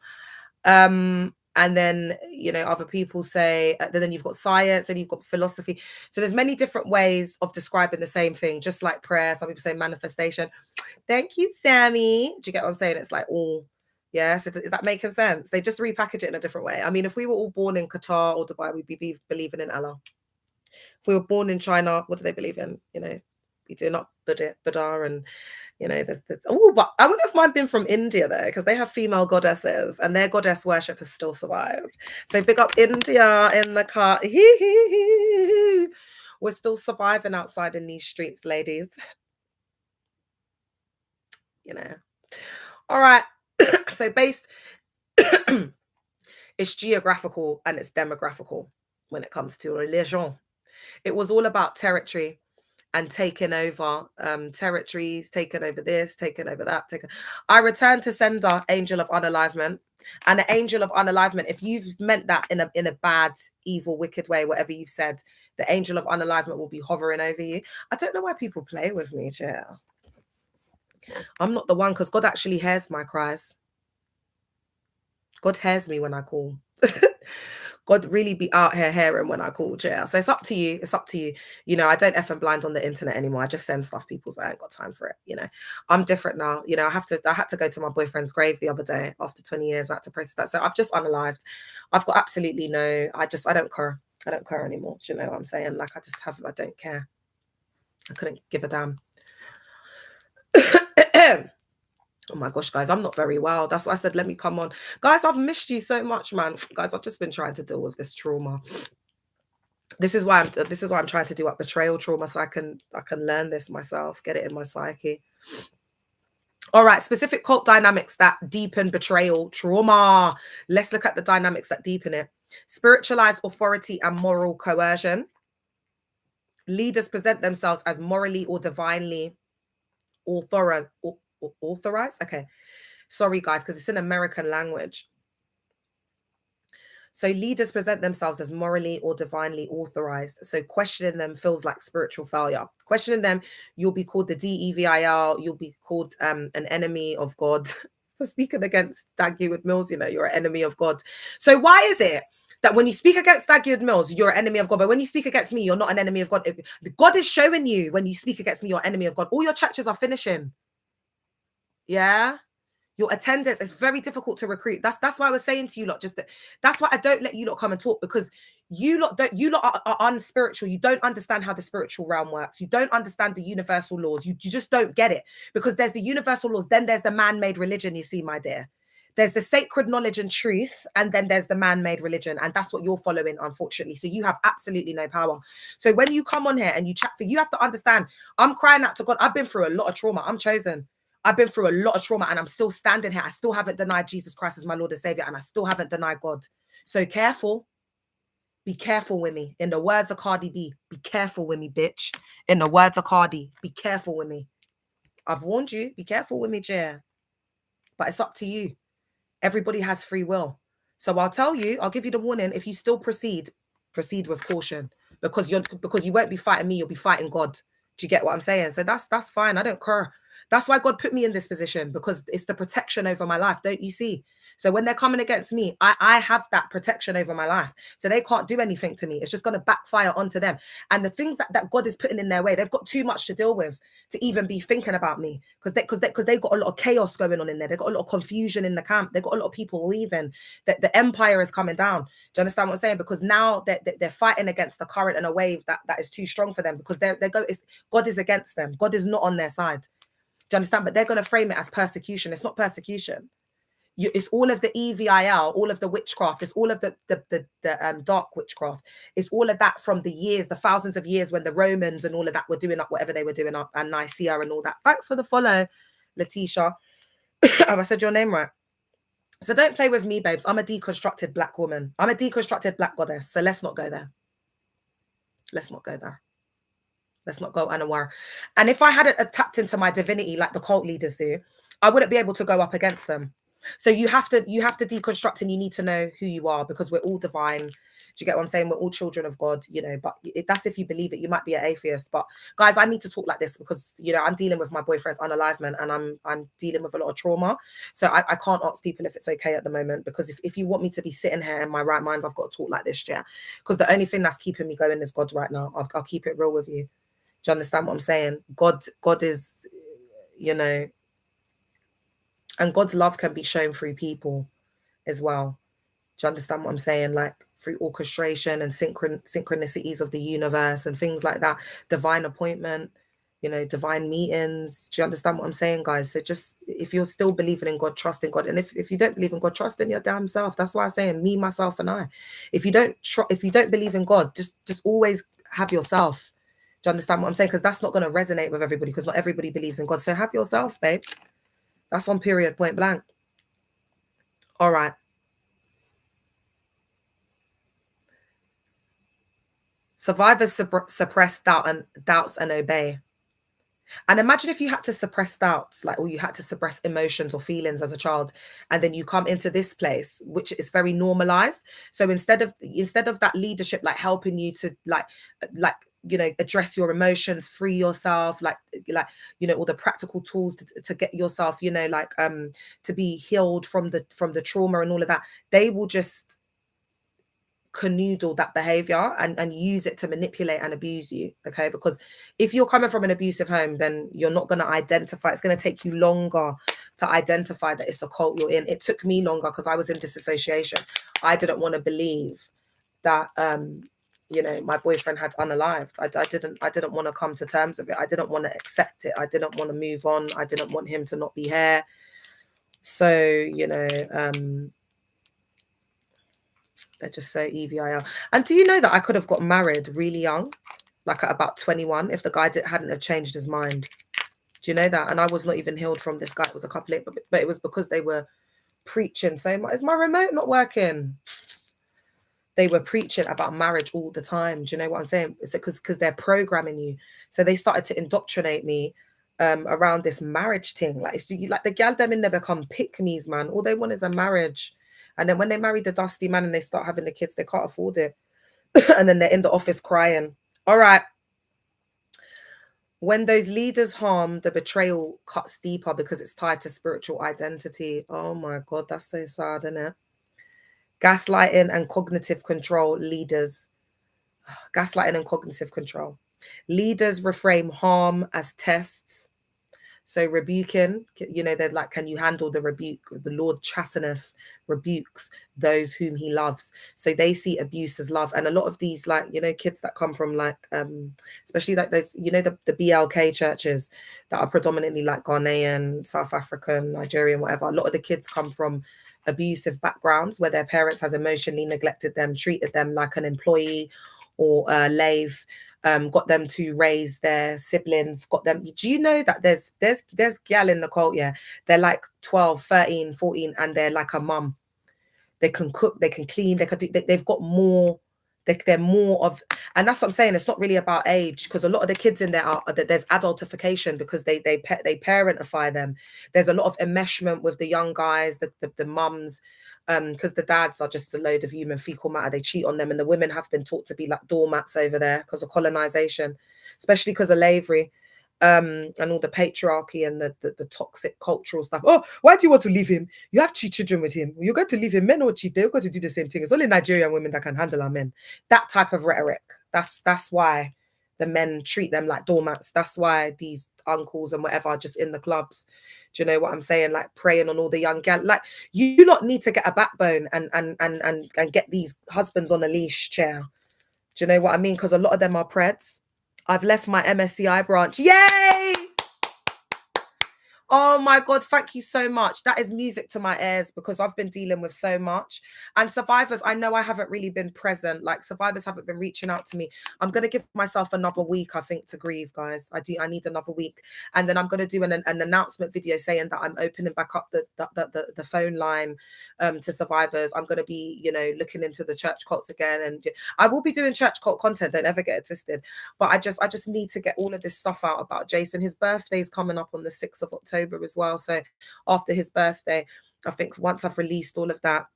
And then, you know, other people say, then you've got science and you've got philosophy. So there's many different ways of describing the same thing, just like prayer. Some people say manifestation. Thank you, Sammy. Do you get what I'm saying? It's like all, yeah. So is that making sense? They just repackage it in a different way. I mean, if we were all born in Qatar or Dubai, we'd be believing in Allah. If we were born in China, what do they believe in? You know, be doing up Buddha and, You know, oh, but I wonder if mine been from India though, because they have female goddesses and their goddess worship has still survived. So big up India in the car. We're still surviving outside in these streets, ladies. You know. All right. So based, it's geographical and it's demographical when it comes to religion. It was all about territory and taking over territories, taking over this, taking over that. I return to sender, angel of unalivement. And the angel of unalivement, if you've meant that in a bad, evil, wicked way, whatever you've said, the angel of unalivement will be hovering over you. I don't know why people play with me, Chair. I'm not the one, because God actually hears my cries. God hears me when I call. God really be out here hearing when I call, Chair. So it's up to you. It's up to you. You know, I don't F and blind on the internet anymore. I just send stuff people's way. I ain't got time for it. You know, I'm different now. You know, I had to go to my boyfriend's grave the other day after 20 years. I had to process that. So I've just unalived. I've got absolutely no, I don't care. I don't care anymore. Do you know what I'm saying? Like, I don't care. I couldn't give a damn. Oh my gosh, guys, I'm not very well. That's why I said, let me come on. Guys, I've missed you so much, man. Guys, I've just been trying to deal with this trauma. This is why I'm trying to do up betrayal trauma, so I can learn this myself, get it in my psyche. All right, specific cult dynamics that deepen betrayal trauma. Let's look at the dynamics that deepen it. Spiritualized authority and moral coercion. Leaders present themselves as morally or divinely authorized. Okay, sorry guys, because it's in American language. So leaders present themselves as morally or divinely authorized. So questioning them feels like spiritual failure. Questioning them, you'll be called the DEVIL. You'll be called an enemy of God for speaking against Dagwood Mills. You know, you're an enemy of God. So why is it that when you speak against Dagwood Mills, you're an enemy of God, but when you speak against me, you're not an enemy of God? God is showing you when you speak against me, you're an enemy of God. All your churches are finishing. Yeah, your attendance is very difficult to recruit. That's why I was saying to you lot, that's why I don't let you lot come and talk, because you lot are unspiritual. You don't understand how the spiritual realm works. You don't understand the universal laws. You just don't get it, because there's the universal laws, then there's the man-made religion. You see, my dear, there's the sacred knowledge and truth, and then there's the man-made religion, and that's what you're following, unfortunately. So you have absolutely no power. So when you come on here and you chat, you have to understand, I'm crying out to God. I've been through a lot of trauma. I'm chosen. I've been through a lot of trauma, and I'm still standing here. I still haven't denied Jesus Christ as my Lord and Savior, and I still haven't denied God. So careful. Be careful with me. In the words of Cardi B, be careful with me, bitch. In the words of Cardi, be careful with me. I've warned you. Be careful with me, Jer. But it's up to you. Everybody has free will. So I'll tell you, I'll give you the warning. If you still proceed with caution, because you won't be fighting me, you'll be fighting God. Do you get what I'm saying? So that's fine. I don't care. That's why God put me in this position, because it's the protection over my life. Don't you see? So when they're coming against me, I have that protection over my life. So they can't do anything to me. It's just going to backfire onto them. And the things that God is putting in their way, they've got too much to deal with to even be thinking about me, because they've got a lot of chaos going on in there. They've got a lot of confusion in the camp. They've got a lot of people leaving. That the empire is coming down. Do you understand what I'm saying? Because now they're fighting against the current and a wave that is too strong for them, because God is against them. God is not on their side. Do you understand? But they're going to frame it as persecution. It's not persecution. It's all of the EVIL, all of the witchcraft. It's all of the dark witchcraft. It's all of that from the thousands of years when the Romans and all of that were doing up whatever they were doing up, and Nicaea and all that. Thanks for the follow, Letitia. Have I said your name right? So don't play with me, babes. I'm a deconstructed black woman. I'm a deconstructed black goddess. So let's not go there. Let's not go there. Let's not go unaware. And if I hadn't tapped into my divinity like the cult leaders do, I wouldn't be able to go up against them. So you have to deconstruct, and you need to know who you are, because we're all divine. Do you get what I'm saying? We're all children of God, you know, but that's if you believe it. You might be an atheist, but guys, I need to talk like this because, you know, I'm dealing with my boyfriend's unalivement, and I'm dealing with a lot of trauma. So I can't ask people if it's okay at the moment, because if you want me to be sitting here in my right mind, I've got to talk like this, yeah. Because the only thing that's keeping me going is God right now. I'll keep it real with you. Do you understand what I'm saying? God is, you know, and God's love can be shown through people as well. Do you understand what I'm saying? Like through orchestration and synchronicities of the universe and things like that. Divine appointment. you know, divine meetings. Do you understand what I'm saying, guys? So just, if you're still believing in God, trust in God. And if you don't believe in God, trust in your damn self. That's why I'm saying me, myself, and I. If you don't believe in God, just always have yourself. Do you understand what I'm saying? Because that's not going to resonate with everybody, because not everybody believes in God. So have yourself, babes. That's on period, point blank. All right. Survivors suppress doubts and obey. And imagine if you had to suppress doubts, like, or you had to suppress emotions or feelings as a child, and then you come into this place, which is very normalized. So instead of that leadership, like helping you to like, you know, address your emotions, free yourself, like, you know, all the practical tools to get yourself, you know, like, to be healed from the trauma and all of that, they will just canoodle that behavior and use it to manipulate and abuse you. Okay, because if you're coming from an abusive home, then you're not going to identify. It's going to take you longer to identify that it's a cult you're in. It took me longer because I was in dissociation. I didn't want to believe that you know, my boyfriend had unalived. I didn't want to come to terms with it. I didn't want to accept it. I didn't want to move on. I didn't want him to not be here. So, you know, they're just so EVIL. And do you know that I could have got married really young, like at about 21, if the guy hadn't have changed his mind? Do you know that? And I was not even healed from this guy. It was a couple of, but it was because they were preaching so much. Is my remote not working? They were preaching about marriage all the time. Do you know what I'm saying? It's because they're programming you. So they started to indoctrinate me around this marriage thing. Like, it's like the gal them in there become pick-me's, man. All they want is a marriage. And then when they marry the dusty man and they start having the kids, they can't afford it. And then they're in the office crying. All right. When those leaders harm, the betrayal cuts deeper because it's tied to spiritual identity. Oh my God, that's so sad, isn't it? Gaslighting and cognitive control leaders. Gaslighting and cognitive control. Leaders reframe harm as tests. So rebuking, you know, they're like, can you handle the rebuke? The Lord chasteneth, rebukes those whom he loves. So they see abuse as love. And a lot of these, like, you know, kids that come from like, especially like those, you know, the BLK churches that are predominantly like Ghanaian, South African, Nigerian, whatever. A lot of the kids come from abusive backgrounds where their parents has emotionally neglected them, treated them like an employee or a slave. Got them to raise their siblings, got them. Do you know that there's gal in the cult, yeah? They're like 12, 13, 14, and they're like a mum. They can cook, they can clean, they can do, they've got more, they're more of, and that's what I'm saying. It's not really about age, because a lot of the kids in there are, there's adultification because they parentify them. There's a lot of enmeshment with the young guys, the mums, because the dads are just a load of human fecal matter. They cheat on them, and the women have been taught to be like doormats over there because of colonization, especially because of slavery, and all the patriarchy and the toxic cultural stuff. Oh, why do you want to leave him? You have 2 children with him. You're going to leave him. Men or cheat, they're going to do the same thing. It's only Nigerian women that can handle our men. That type of rhetoric. That's why the men treat them like doormats. That's why these uncles and whatever are just in the clubs. Do you know what I'm saying? Like preying on all the young gal. Like, you lot need to get a backbone and get these husbands on a leash chair. Do you know what I mean? Because a lot of them are preds. I've left my MSCI branch. Yay! Oh my God, thank you so much. That is music to my ears because I've been dealing with so much. And survivors, I know I haven't really been present. Like, survivors haven't been reaching out to me. I'm going to give myself another week, I think, to grieve, guys. I need another week. And then I'm going to do an announcement video saying that I'm opening back up the phone line to survivors. I'm going to be, you know, looking into the church cults again. And I will be doing church cult content. Don't ever get it twisted. But I just need to get all of this stuff out about Jason. His birthday's coming up on the 6th of October as well. So after his birthday, I think once I've released all of that,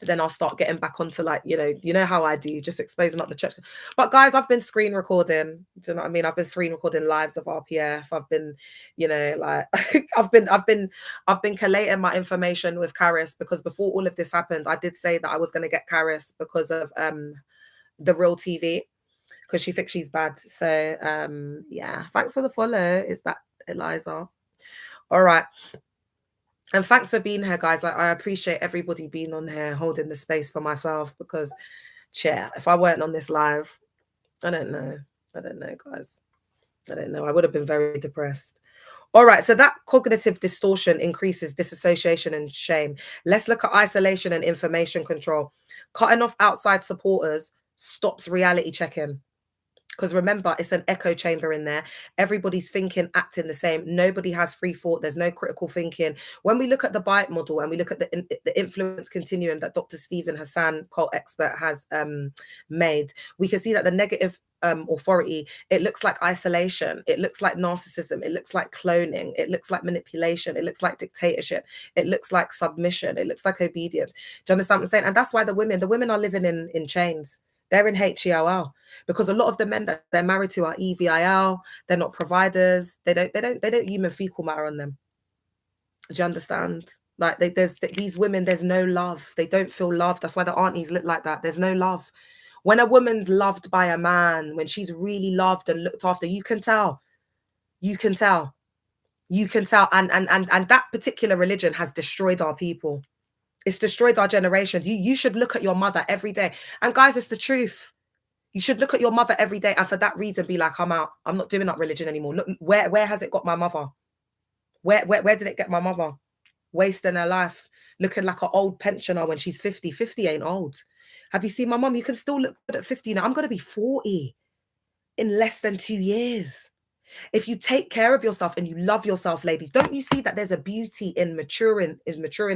then I'll start getting back onto, like, you know how I do, just exposing up the church. But guys, I've been screen recording. Do you know what I mean? I've been screen recording lives of RPF. I've been, you know, like I've been collating my information with Karis, because before all of this happened, I did say that I was going to get Karis because of the Real TV, because she thinks she's bad. So yeah, thanks for the follow. Is that Eliza? All right. And thanks for being here, guys. I appreciate everybody being on here, holding the space for myself, because, if I weren't on this live, I don't know, guys. I don't know. I would have been very depressed. All right, so that cognitive distortion increases dissociation and shame. Let's look at isolation and information control. Cutting off outside supporters stops reality checking. Because remember, it's an echo chamber in there. Everybody's thinking, acting the same. Nobody has free thought. There's no critical thinking. When we look at the bite model and we look at the influence continuum that Dr. Stephen Hassan, cult expert, has made, we can see that the negative authority, it looks like isolation. It looks like narcissism. It looks like cloning. It looks like manipulation. It looks like dictatorship. It looks like submission. It looks like obedience. Do you understand what I'm saying? And that's why the women are living in chains. They're in HELL because a lot of the men that they're married to are EVIL. They're not providers. They don't human fecal matter on them. Do you understand? Like there's these women, there's no love. They don't feel love. That's why the aunties look like that. There's no love. When a woman's loved by a man, when she's really loved and looked after, you can tell. You can tell. You can tell. And that particular religion has destroyed our people. It's destroyed our generations. You should look at your mother every day. And guys, it's the truth. You should look at your mother every day, and for that reason be like, I'm out. I'm not doing that religion anymore. Look, where has it got my mother? Where did it get my mother? Wasting her life, looking like an old pensioner when she's 50. 50 ain't old. Have you seen my mum? You can still look good at 50 now. I'm going to be 40 in less than 2 years. If you take care of yourself and you love yourself, ladies, don't you see that there's a beauty in maturing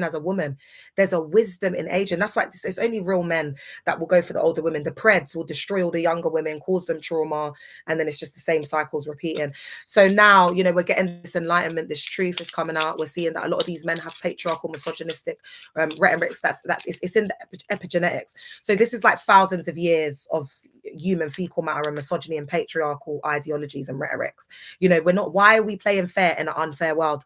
as a woman? There's a wisdom in aging. That's why it's only real men that will go for the older women. The preds will destroy all the younger women, cause them trauma, and then it's just the same cycles repeating. So now, we're getting this enlightenment, this truth is coming out. We're seeing that a lot of these men have patriarchal, misogynistic rhetorics. It's in the epigenetics. So this is like thousands of years of human fecal matter and misogyny and patriarchal ideologies and rhetorics. Why are we playing fair in an unfair world?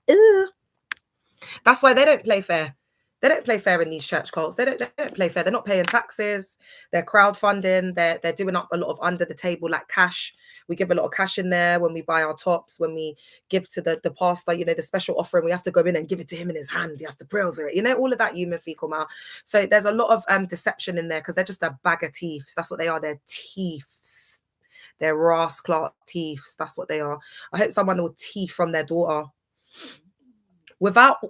That's why they don't play fair. They don't play fair in these church cults. They don't play fair. They're not paying taxes. They're crowdfunding. They're doing up a lot of under the table like cash. We give a lot of cash in there when we buy our tops, when we give to the pastor, the special offering, we have to go in and give it to him in his hand. He has to pray over it. All of that human fecal matter. So there's a lot of deception in there because they're just a bag of thieves. That's what they are. They're thieves. They're rascal thieves. That's what they are. I hope someone will thief from their daughter. Without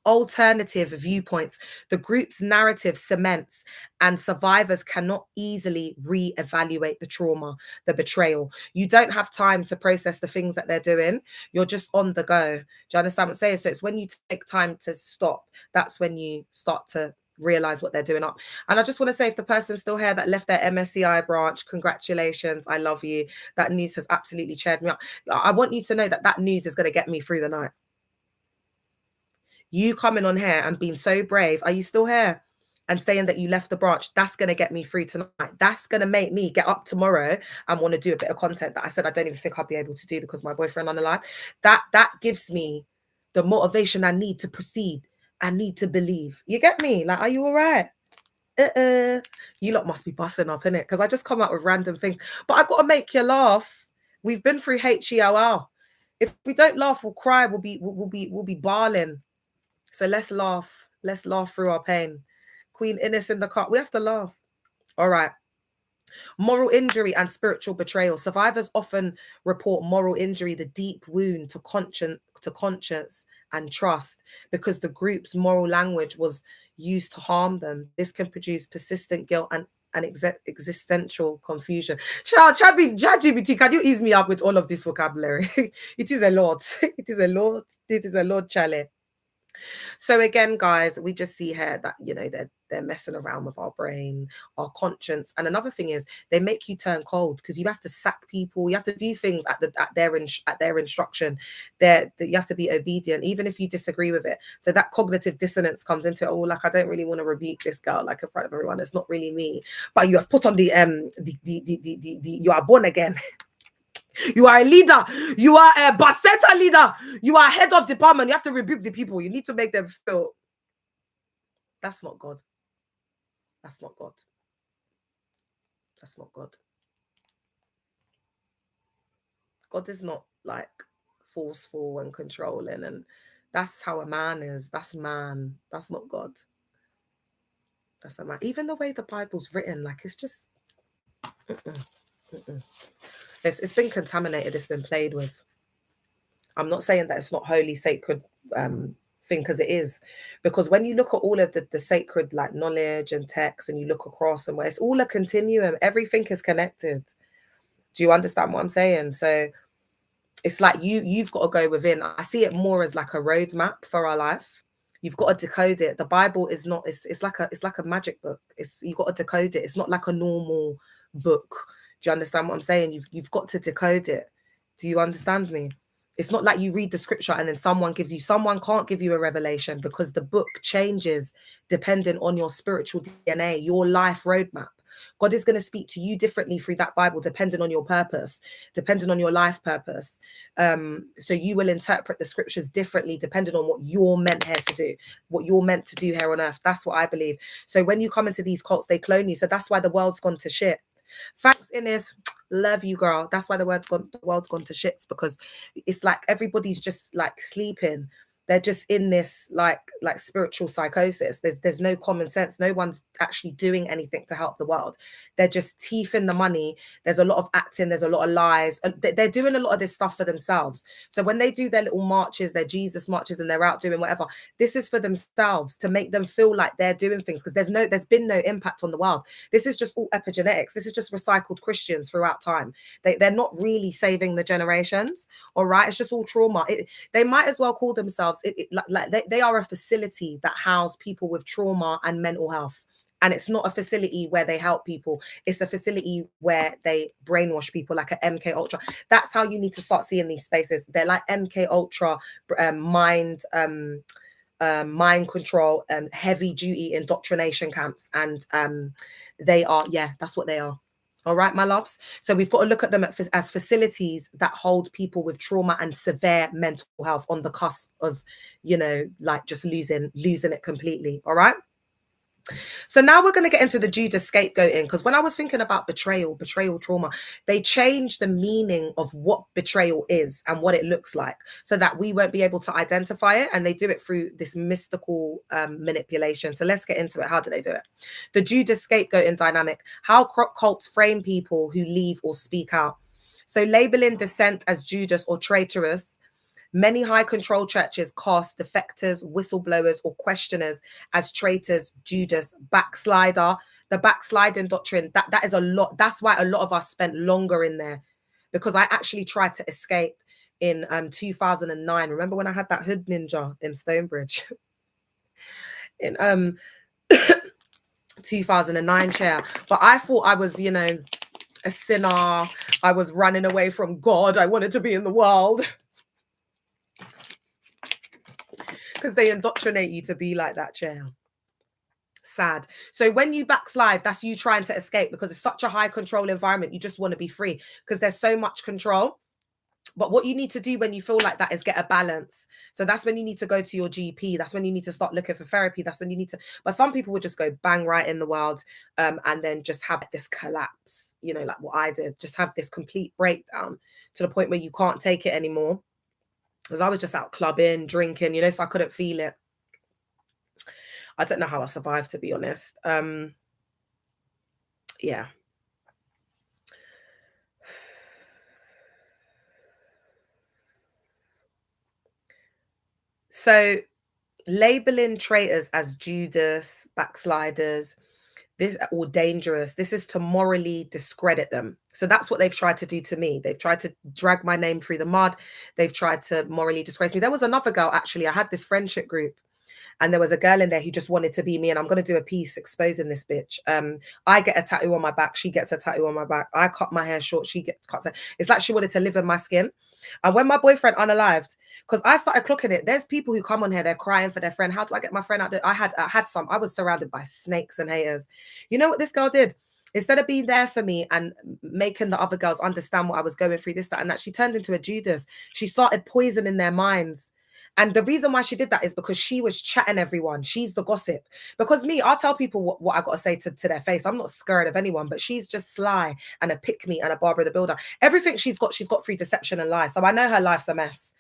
alternative viewpoints, the group's narrative cements and survivors cannot easily re-evaluate the trauma, the betrayal. You don't have time to process the things that they're doing. You're just on the go. Do you understand what I'm saying? So it's when you take time to stop, that's when you start to realize what they're doing up. And I just want to say, if the person's still here that left their MSCI branch, congratulations, I love you. That news has absolutely cheered me up. I want you to know that news is going to get me through the night. You coming on here and being so brave, are you still here? And saying that you left the branch, that's going to get me through tonight. That's going to make me get up tomorrow and want to do a bit of content that I said I don't even think I'll be able to do because my boyfriend unalive. That gives me the motivation I need to proceed. I need to believe. You get me? Like, are you all right? You lot must be busting up, innit? Because I just come out with random things. But I got to make you laugh. We've been through HELL. If we don't laugh, we'll cry. We'll be bawling. So let's laugh. Let's laugh through our pain. Queen Innes in the car. We have to laugh. All right. Moral injury and spiritual betrayal. Survivors often report moral injury, the deep wound to conscience and trust, because the group's moral language was used to harm them. This can produce persistent guilt and existential confusion. ChatGPT, can you ease me up with all of this vocabulary? It is a lot. It is a lot. It is a lot, Charlie. So again, guys, we just see here that, they're messing around with our brain, our conscience. And another thing is they make you turn cold because you have to sack people. You have to do things at their instruction. You have to be obedient, even if you disagree with it. So that cognitive dissonance comes into it. Oh, like, I don't really want to rebuke this girl, like, in front of everyone. It's not really me. But you have put on the you are born again. You are a leader. You are a Basetta leader. You are head of department. You have to rebuke the people. You need to make them feel. That's not God. That's not God. That's not God. God is not like forceful and controlling. And that's how a man is. That's man. That's not God. That's a man. Even the way the Bible's written, like, it's just... It's been contaminated. It's been played with. I'm not saying that it's not holy, sacred thing, because it is. Because when you look at all of the sacred like knowledge and text, and you look across and where it's all a continuum, everything is connected. Do you understand what I'm saying? So it's like you've got to go within. I see it more as like a roadmap for our life. You've got to decode it. The Bible is not, it's like a magic book. It's, you've got to decode it. It's not like a normal book. Do you understand what I'm saying? You've got to decode it. Do you understand me? It's not like you read the scripture and then someone can't give you a revelation, because the book changes depending on your spiritual DNA, your life roadmap. God is going to speak to you differently through that Bible, depending on your purpose, depending on your life purpose. So you will interpret the scriptures differently, depending on what you're meant here to do, what you're meant to do here on earth. That's what I believe. So when you come into these cults, they clone you. So that's why the world's gone to shit. Thanks, Ines. Love you, girl. That's why the world's gone to shits, because it's like everybody's just like sleeping. They're just in this like spiritual psychosis. There's no common sense. No one's actually doing anything to help the world. They're just teething the money. There's a lot of acting. There's a lot of lies. And they're doing a lot of this stuff for themselves. So when they do their little marches, their Jesus marches, and they're out doing whatever, this is for themselves, to make them feel like they're doing things, because there's been no impact on the world. This is just all epigenetics. This is just recycled Christians throughout time. They're not really saving the generations. All right. It's just all trauma. They might as well call themselves they are a facility that house people with trauma and mental health. And it's not a facility where they help people. It's a facility where they brainwash people, like a MK Ultra. That's how you need to start seeing these spaces. They're like MK Ultra mind control, heavy duty indoctrination camps. And they are, yeah, that's what they are. All right, my loves. So we've got to look at them as facilities that hold people with trauma and severe mental health on the cusp of, like just losing it completely. All right. So now we're going to get into the Judas scapegoating, because when I was thinking about betrayal trauma, they changed the meaning of what betrayal is and what it looks like, so that we won't be able to identify it. And they do it through this mystical manipulation. So let's get into it. How do they do it? The Judas scapegoating dynamic, how cults frame people who leave or speak out. So labeling dissent as Judas or traitorous. Many high control churches cast defectors, whistleblowers, or questioners as traitors, Judas, backslider. The backsliding doctrine, that is a lot. That's why a lot of us spent longer in there, because I actually tried to escape in 2009. Remember when I had that hood ninja in Stonebridge? In 2009 chair. But I thought I was, a sinner. I was running away from God. I wanted to be in the world. Because they indoctrinate you to be like that, chair. Sad. So when you backslide, that's you trying to escape, because it's such a high control environment. You just want to be free because there's so much control. But what you need to do when you feel like that is get a balance. So that's when you need to go to your GP. That's when you need to start looking for therapy. That's when you need to. But some people would just go bang right in the world, and then just have this collapse, like what I did, just have this complete breakdown to the point where you can't take it anymore. Because I was just out clubbing, drinking, so I couldn't feel it. I don't know how I survived, to be honest. Yeah. So labeling traitors as Judas, backsliders, this or dangerous, this is to morally discredit them. So that's what they've tried to do to me. They've tried to drag my name through the mud. They've tried to morally disgrace me. There was another girl, actually. I had this friendship group, and there was a girl in there who just wanted to be me, and I'm going to do a piece exposing this bitch. I get a tattoo on my back. She gets a tattoo on my back. I cut my hair short. She cuts it. It's like she wanted to live in my skin. And when my boyfriend unalived, because I started clocking it, there's people who come on here, they're crying for their friend. How do I get my friend out there? I was surrounded by snakes and haters. You know what this girl did? Instead of being there for me and making the other girls understand what I was going through, this, that, and that, she turned into a Judas. She started poisoning their minds. And the reason why she did that is because she was chatting everyone. She's the gossip. Because me, I'll tell people what I got to say to their face. I'm not scared of anyone, but she's just sly and a pick-me and a Barbara the Builder. Everything she's got through deception and lies. So I know her life's a mess.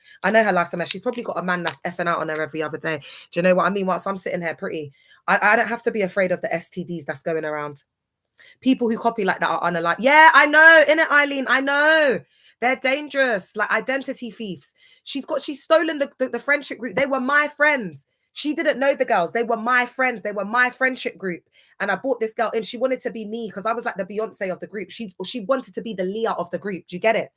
She's probably got a man that's effing out on her every other day. Do you know what I mean? Whilst I'm sitting here pretty, I don't have to be afraid of the STDs that's going around. People who copy like that are unalive. Yeah, I know. Innit, Eileen? I know. They're dangerous, like identity thieves. She's stolen the friendship group. They were my friends. She didn't know the girls. They were my friends. They were my friendship group. And I brought this girl in. She wanted to be me because I was like the Beyonce of the group. She wanted to be the Leah of the group. Do you get it?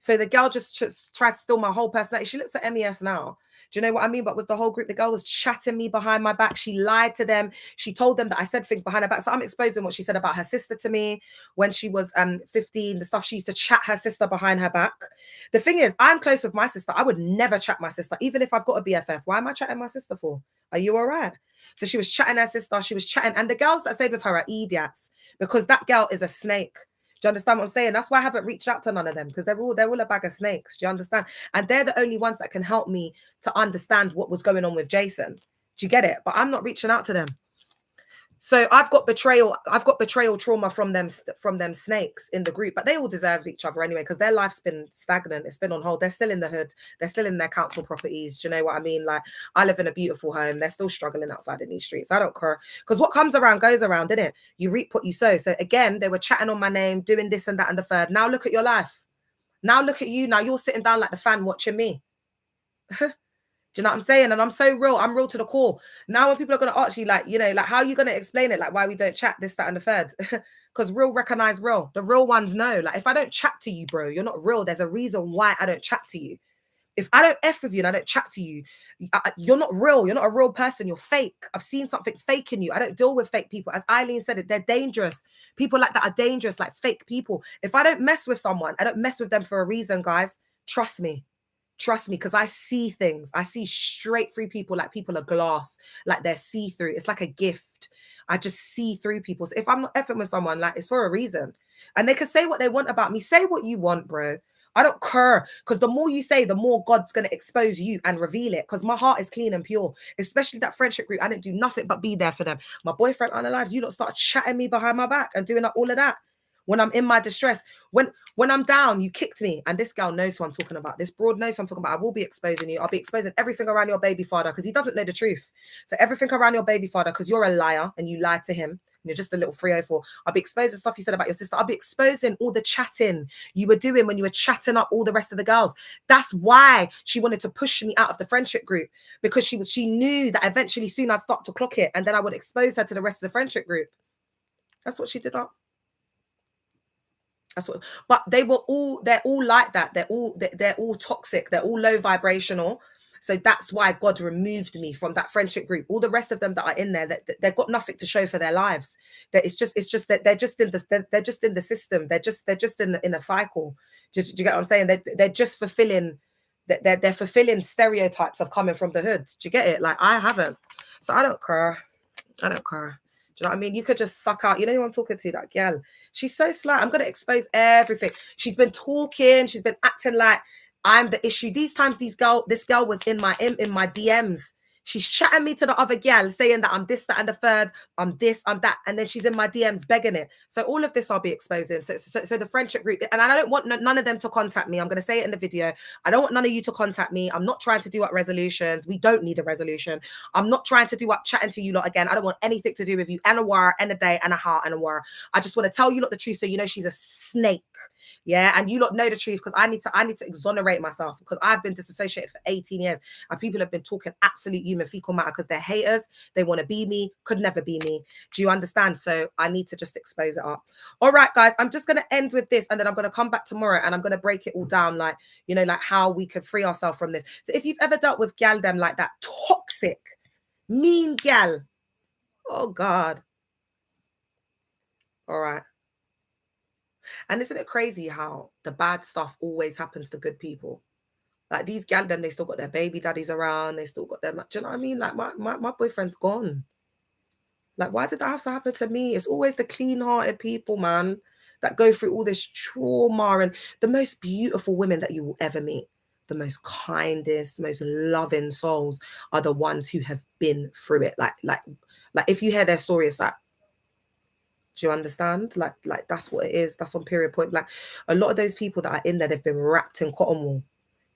So the girl just tried to steal my whole personality. She looks at MES now. Do you know what I mean? But with the whole group, the girl was chatting me behind my back. She lied to them. She told them that I said things behind her back. So I'm exposing what she said about her sister to me when she was 15, the stuff she used to chat her sister behind her back. The thing is, I'm close with my sister. I would never chat my sister, even if I've got a BFF. Why am I chatting my sister for? Are you all right? So she was chatting her sister. She was chatting. And the girls that stayed with her are idiots because that girl is a snake. Do you understand what I'm saying? That's why I haven't reached out to none of them because they're all a bag of snakes. Do you understand? And they're the only ones that can help me to understand what was going on with Jason. Do you get it? But I'm not reaching out to them. So I've got betrayal trauma from them snakes in the group, but they all deserve each other anyway because their life's been stagnant. It's been on hold. They're still in the hood. They're still in their council properties. Do you know what I mean? Like I live in a beautiful home. They're still struggling outside in these streets. I don't care because what comes around goes around, didn't it? You reap what you sow. So again, they were chatting on my name, doing this and that and the third. Now look at your life. Now look at you. Now you're sitting down like the fan watching me. Do you know what I'm saying? And I'm so real. I'm real to the core. Now when people are going to ask you, like, you know, like, how are you going to explain it? Like, why we don't chat, this, that, and the third? Because real recognize real. The real ones know. Like, if I don't chat to you, bro, you're not real. There's a reason why I don't chat to you. If I don't F with you and I don't chat to you, you're not real. You're not a real person. You're fake. I've seen something fake in you. I don't deal with fake people. As Eileen said it, they're dangerous. People like that are dangerous, like fake people. If I don't mess with someone, I don't mess with them for a reason, guys. Trust me. Trust me, because I see things. I see straight through people like people are glass, like they're see-through. It's like a gift. I just see through people. So if I'm not effing with someone, like it's for a reason. And they can say what they want about me. Say what you want, bro. I don't care. Because the more you say, the more God's going to expose you and reveal it. Because my heart is clean and pure. Especially that friendship group. I didn't do nothing but be there for them. My boyfriend unalive, you lot start chatting me behind my back and doing all of that. When I'm in my distress, when I'm down, you kicked me. And this girl knows who I'm talking about. This broad knows who I'm talking about. I will be exposing you. I'll be exposing everything around your baby father because he doesn't know the truth. So everything around your baby father, because you're a liar and you lied to him. And you're just a little 304. I'll be exposing stuff you said about your sister. I'll be exposing all the chatting you were doing when you were chatting up all the rest of the girls. That's why she wanted to push me out of the friendship group, because she knew that eventually soon I'd start to clock it and then I would expose her to the rest of the friendship group. That's what she did up. That's what, but they're all like that. They're all toxic. They're all low vibrational. So that's why God removed me from that friendship group. All the rest of them that are in there, they've got nothing to show for their lives. That it's just that they're just in the system. They're just in a cycle. Do you get what I'm saying? They're just fulfilling. They're fulfilling stereotypes of coming from the hood. Do you get it? Like I haven't. So I don't care. I don't care. Do you know what I mean? You could just suck out. You know who I'm talking to? That girl. She's so sly. I'm going to expose everything. She's been talking. She's been acting like I'm the issue. These times, this girl was in my DMs. She's chatting me to the other girl, saying that I'm this, that, and the third. I'm this, I'm that. And then she's in my DMs begging it. So all of this I'll be exposing. So the friendship group, and I don't want none of them to contact me. I'm going to say it in the video. I don't want none of you to contact me. I'm not trying to do up resolutions. We don't need a resolution. I'm not trying to do up chatting to you lot again. I don't want anything to do with you. And a war, and a day, and a heart, and a war. I just want to tell you lot the truth so you know she's a snake. Yeah, and you lot know the truth because I need to exonerate myself because I've been disassociated for 18 years and people have been talking absolute human fecal matter because they're haters. They want to be me, could never be me. Do you understand? So I need to just expose it up. All right, guys, I'm just going to end with this and then I'm going to come back tomorrow and I'm going to break it all down, like, you know, like how we can free ourselves from this. So if you've ever dealt with gal them like that, toxic, mean gal, oh God. All right. And isn't it crazy how the bad stuff always happens to good people? Like these gal them, they still got their baby daddies around. They still got them. Do you know what I mean? Like my boyfriend's gone. Like, why did that have to happen to me? It's always the clean-hearted people, man, that go through all this trauma, and the most beautiful women that you will ever meet, the most kindest, most loving souls are the ones who have been through it. Like if you hear their story, it's like, do you understand? Like that's what it is. That's on period point. Like a lot of those people that are in there, they've been wrapped in cotton wool.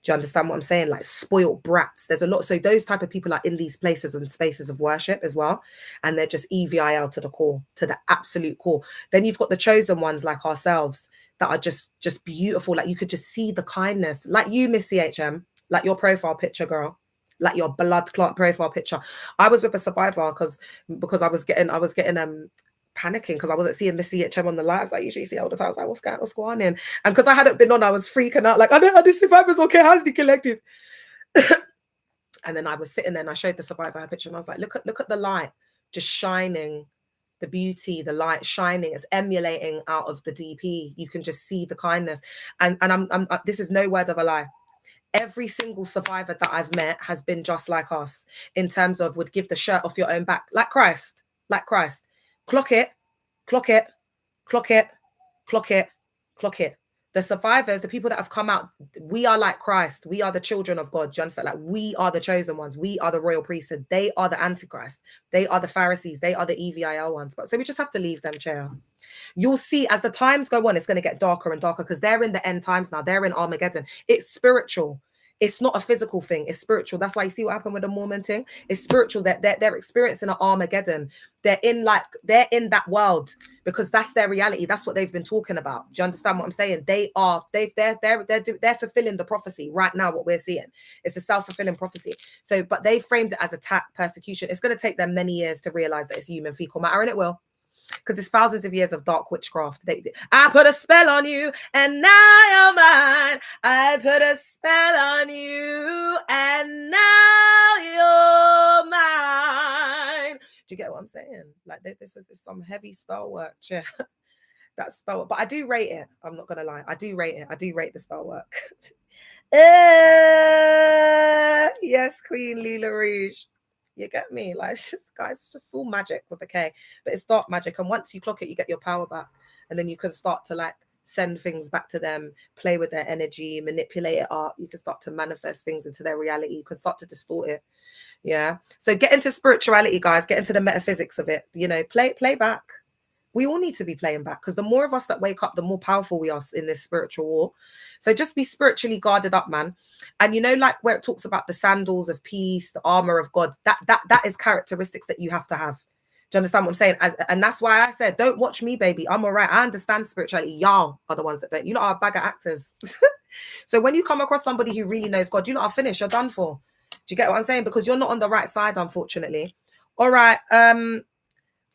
Do you understand what I'm saying? Like spoiled brats. There's a lot. So those type of people are in these places and spaces of worship as well. And they're just EVIL to the core, to the absolute core. Then you've got the chosen ones like ourselves that are just beautiful. Like you could just see the kindness. Like you, Miss CHM, like your profile picture, girl. Like your blood clot profile picture. I was with a survivor because I was getting panicking because I wasn't seeing Miss CHM on the lives I usually see all the time. I was like, what's going on? And because I hadn't been on, I was freaking out. Like, I know how this survivor's okay. How's the collective? And then I was sitting there and I showed the survivor her picture and I was like, look at the light just shining, the beauty, the light shining. It's emulating out of the DP. You can just see the kindness. And I'm this is no word of a lie. Every single survivor that I've met has been just like us in terms of would give the shirt off your own back, like Christ. Clock it, clock it, clock it, clock it, clock it. The survivors, the people that have come out, we are like Christ. We are the children of God. Do you understand? Like we are the chosen ones. We are the royal priesthood. They are the Antichrist. They are the Pharisees. They are the EVIL ones. But so we just have to leave them, chair. You'll see as the times go on, it's going to get darker and darker because they're in the end times now. They're in Armageddon. It's spiritual. It's not a physical thing. It's spiritual. That's why you see what happened with the Mormon thing. It's spiritual. They're experiencing an Armageddon. They're in that world because that's their reality. That's what they've been talking about. Do you understand what I'm saying? They're fulfilling the prophecy right now. What we're seeing, it's a self-fulfilling prophecy. So, but they framed it as attack, persecution. It's going to take them many years to realize that it's human fecal matter, and it will. Because it's thousands of years of dark witchcraft. I put a spell on you and now you're mine. I put a spell on you and now you're mine. Do you get what I'm saying? Like this is some heavy spell work. Yeah. That spell, but I do rate it. I'm not gonna lie. I do rate it. I do rate the spell work. Yes, Queen Lila Rouge. You get me? Like, it's just, guys, it's just all magic with a K, but it's dark magic. And once you clock it, you get your power back. And then you can start to like send things back to them, play with their energy, manipulate it up. You can start to manifest things into their reality. You can start to distort it. Yeah. So get into spirituality, guys. Get into the metaphysics of it. You know, play back. We all need to be playing back because the more of us that wake up, the more powerful we are in this spiritual war. So just be spiritually guarded up, man. And you know, like where it talks about the sandals of peace, the armor of God, that is characteristics that you have to have. Do you understand what I'm saying? And that's why I said, don't watch me, baby. I'm all right. I understand spirituality. Y'all are the ones that don't. You know, are a bag of actors. So when you come across somebody who really knows God, you know, I'll finish. You're done for. Do you get what I'm saying? Because you're not on the right side, unfortunately. All right.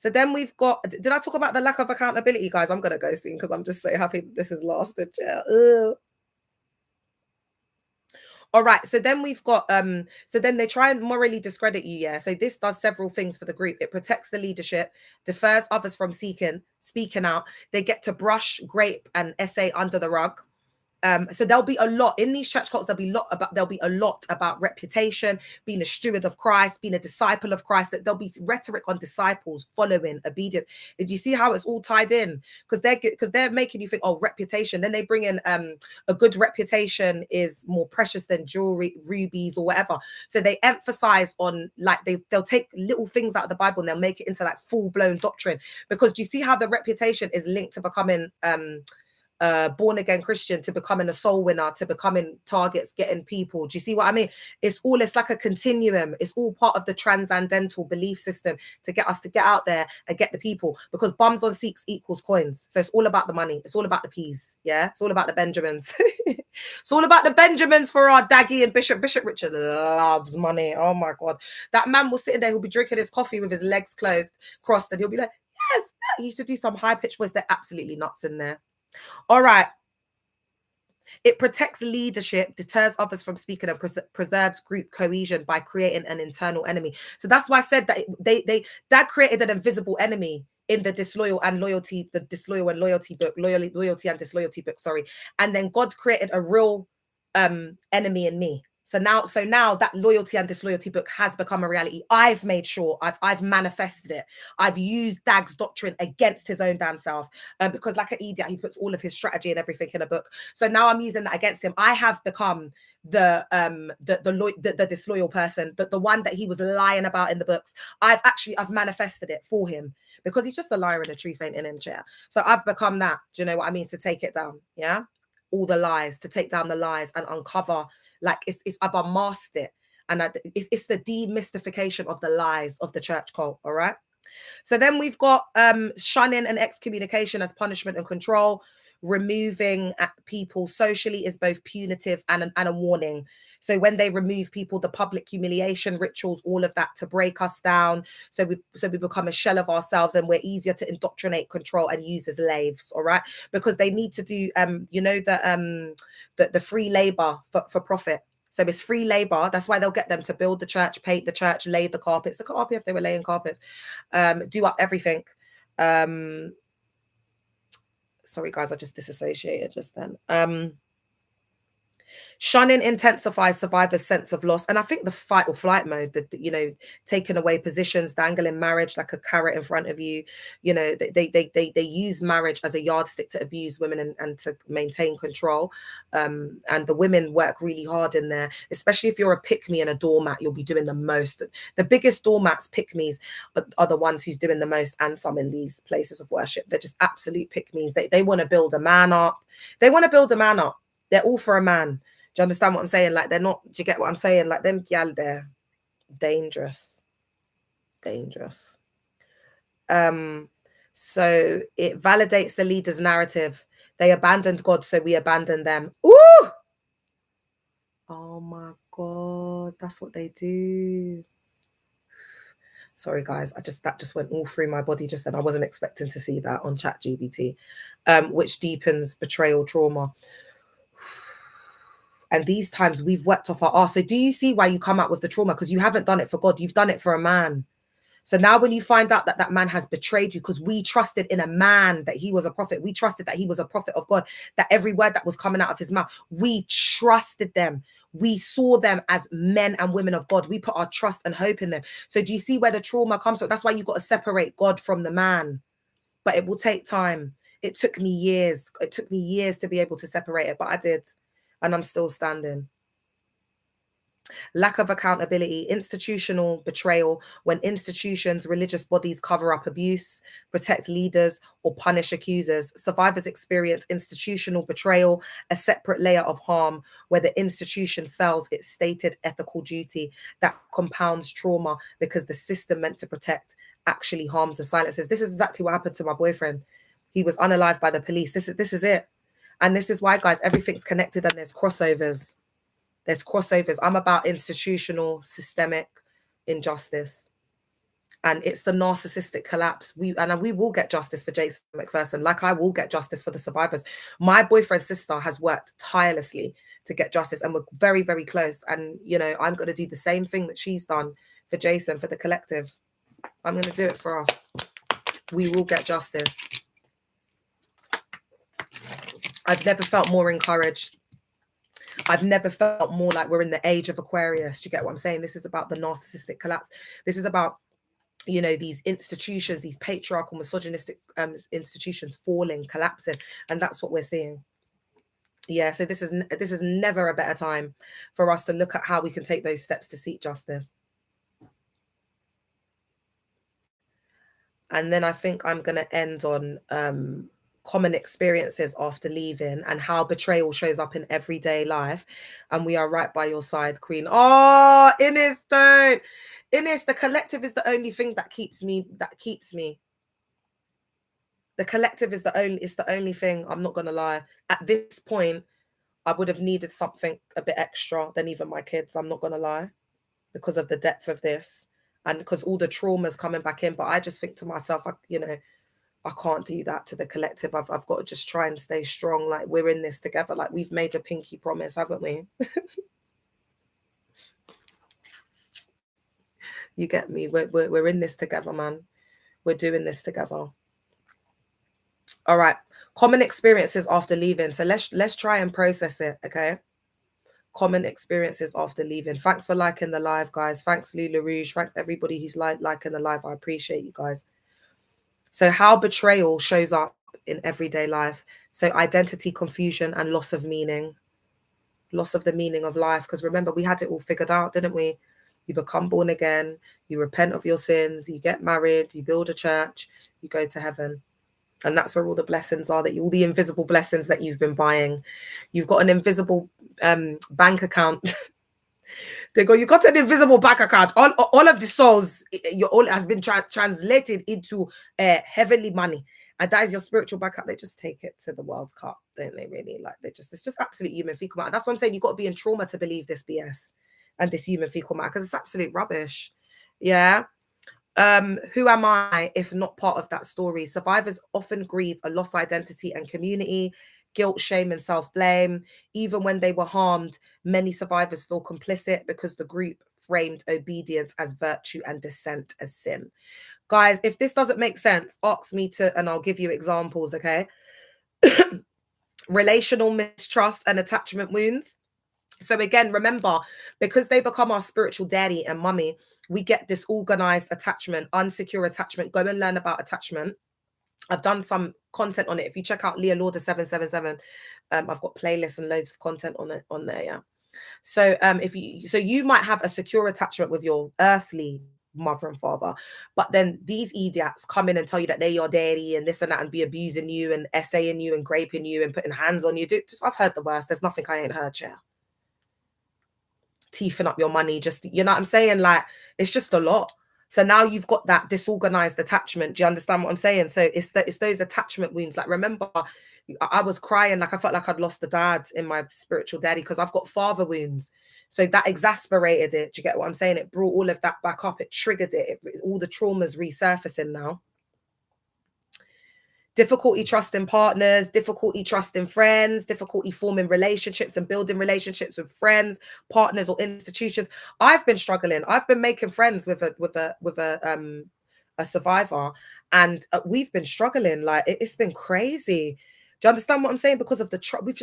So then we've got, did I talk about the lack of accountability, guys? I'm going to go soon because I'm just so happy this has lasted. Yeah. All right. So then we've got, so then they try and morally discredit you. Yeah. So this does several things for the group. It protects the leadership, defers others from speaking out. They get to brush, grape and essay under the rug. So there'll be a lot in these church cults. There'll be a lot about reputation, being a steward of Christ, being a disciple of Christ. That there'll be rhetoric on disciples, following, obedience. Did you see how it's all tied in? Because they're making you think, oh, reputation. Then they bring in a good reputation is more precious than jewelry, rubies, or whatever. So they emphasize on like they'll take little things out of the Bible and they'll make it into like full blown doctrine. Because do you see how the reputation is linked to becoming born again Christian, to becoming a soul winner, to becoming targets, getting people? Do you see what I mean? It's like a continuum. It's all part of the transcendental belief system to get us to get out there and get the people, because bums on seats equals coins. So it's all about the money. It's all about the peas. Yeah. It's all about the Benjamins. It's all about the Benjamins for our Daggy and Bishop. Bishop Richard loves money. Oh my God. That man will sit there, he'll be drinking his coffee with his legs crossed, and he'll be like, yes. He used to do some high pitched voice. They're absolutely nuts in there. All right. It protects leadership, deters others from speaking, and preserves group cohesion by creating an internal enemy. So that's why I said that that created an invisible enemy in the disloyal and loyalty book, loyalty and disloyalty book, sorry. And then God created a real enemy in me. So now that loyalty and disloyalty book has become a reality. I've made sure I've manifested it. I've used Dag's doctrine against his own damn self, because like an idiot, he puts all of his strategy and everything in a book. So now I'm using that against him. I have become the disloyal person, the one that he was lying about in the books. I've manifested it for him, because he's just a liar and the truth ain't in him, chair. So I've become that. Do you know what I mean? To take it down, yeah. All the lies, to take down the lies and uncover Like I've unmasked it. And it's the demystification of the lies of the church cult. All right. So then we've got shunning and excommunication as punishment and control. Removing people socially is both punitive and a warning. So when they remove people, the public humiliation rituals, all of that to break us down. So we become a shell of ourselves, and we're easier to indoctrinate, control, and use as slaves. All right, because they need to do the free labor for profit. So it's free labor. That's why they'll get them to build the church, paint the church, lay the carpets. The carpet, if they were laying carpets, do up everything. Sorry, guys, I just disassociated just then. Shunning intensifies survivors' sense of loss. And I think the fight or flight mode, taking away positions, dangling marriage like a carrot in front of you, they use marriage as a yardstick to abuse women and to maintain control. And the women work really hard in there, especially if you're a pick-me and a doormat, you'll be doing the most. The biggest doormats, pick-me's, are the ones who's doing the most, and some in these places of worship. They're just absolute pick-me's. They want to build a man up. They want to build a man up. They're all for a man. Do you understand what I'm saying? Like, they're not, do you get what I'm saying? Like, them gal there, dangerous. So it validates the leader's narrative. They abandoned God, so we abandon them. Ooh! Oh my God, that's what they do. Sorry, guys, that just went all through my body just then. I wasn't expecting to see that on ChatGPT, which deepens betrayal trauma. And these times we've worked off our arse. So do you see why you come out with the trauma? Because you haven't done it for God. You've done it for a man. So now when you find out that that man has betrayed you, because we trusted in a man that he was a prophet, we trusted that he was a prophet of God, that every word that was coming out of his mouth, we trusted them. We saw them as men and women of God. We put our trust and hope in them. So do you see where the trauma comes from? That's why you've got to separate God from the man. But it will take time. It took me years. It took me years to be able to separate it, but I did. And I'm still standing. Lack of accountability, institutional betrayal, when institutions, religious bodies cover up abuse, protect leaders, or punish accusers. Survivors experience institutional betrayal, a separate layer of harm where the institution fails its stated ethical duty. That compounds trauma because the system meant to protect actually harms the silencers. This is exactly what happened to my boyfriend. He was unalived by the police. This is it. And this is why, guys, everything's connected and there's crossovers. There's crossovers. I'm about institutional, systemic injustice. And it's the narcissistic collapse. We will get justice for Jason McPherson, like I will get justice for the survivors. My boyfriend's sister has worked tirelessly to get justice, and we're very, very close. And, I'm going to do the same thing that she's done for Jason, for the collective. I'm going to do it for us. We will get justice. I've never felt more encouraged. I've never felt more like we're in the age of Aquarius. Do you get what I'm saying? This is about the narcissistic collapse. This is about, these institutions, these patriarchal, misogynistic institutions falling, collapsing. And that's what we're seeing. Yeah, so this is never a better time for us to look at how we can take those steps to seek justice. And then I think I'm going to end on common experiences after leaving and how betrayal shows up in everyday life. And we are right by your side, Queen. Oh, Ines, don't. Ines, the collective is the only thing that keeps me. The collective is the only thing. I'm not gonna lie. At this point, I would have needed something a bit extra than even my kids. I'm not gonna lie, because of the depth of this and because all the trauma's coming back in. But I just think to myself, I can't do that to the collective. I've got to just try and stay strong. Like, we're in this together. Like, we've made a pinky promise, haven't we? You get me? We're in this together, man. We're doing this together. All right. Common experiences after leaving. So let's try and process it, okay? Common experiences after leaving. Thanks for liking the live, guys. Thanks, Lula Rouge. Thanks everybody who's liking the live. I appreciate you guys. So how betrayal shows up in everyday life. So identity confusion and loss of meaning. Loss of the meaning of life. Because remember, we had it all figured out, didn't we? You become born again. You repent of your sins. You get married. You build a church. You go to heaven. And that's where all the blessings are, all the invisible blessings that you've been buying. You've got an invisible bank account. They go, you got an invisible bank account. All of the souls, your all has been translated into heavenly money. And that is your spiritual bank account. They just take it to the World Cup, don't they? Really, like it's just absolute human fecal matter. That's what I'm saying. You've got to be in trauma to believe this BS and this human fecal matter, because it's absolute rubbish. Yeah. Who am I if not part of that story? Survivors often grieve a lost identity and community, guilt, shame, and self-blame. Even when they were harmed, many survivors feel complicit because the group framed obedience as virtue and dissent as sin. Guys, if this doesn't make sense, ask me to, and I'll give you examples, okay? Relational mistrust and attachment wounds. So again, remember, because they become our spiritual daddy and mummy, we get disorganized attachment, unsecure attachment. Go and learn about attachment. I've done some content on it. If you check out Leah Lauder 777, I've got playlists and loads of content on it on there. Yeah. So you might have a secure attachment with your earthly mother and father, but then these idiots come in and tell you that they're your daddy and this and that, and be abusing you and essaying you and graping you and putting hands on you. I've heard the worst. There's nothing I ain't heard, yeah. Teething up your money, just, you know what I'm saying? Like, it's just a lot. So now you've got that disorganized attachment. Do you understand what I'm saying? So it's those attachment wounds. Like, remember, I was crying, like I felt like I'd lost the dad in my spiritual daddy, because I've got father wounds. So that exasperated it. Do you get what I'm saying? It brought all of that back up. It triggered it. All the trauma's resurfacing now. Difficulty trusting partners, difficulty trusting friends, difficulty forming relationships and building relationships with friends, partners, or institutions. I've been struggling. I've been making friends with a survivor, and we've been struggling. Like, it's been crazy. Do you understand what I'm saying? Because of the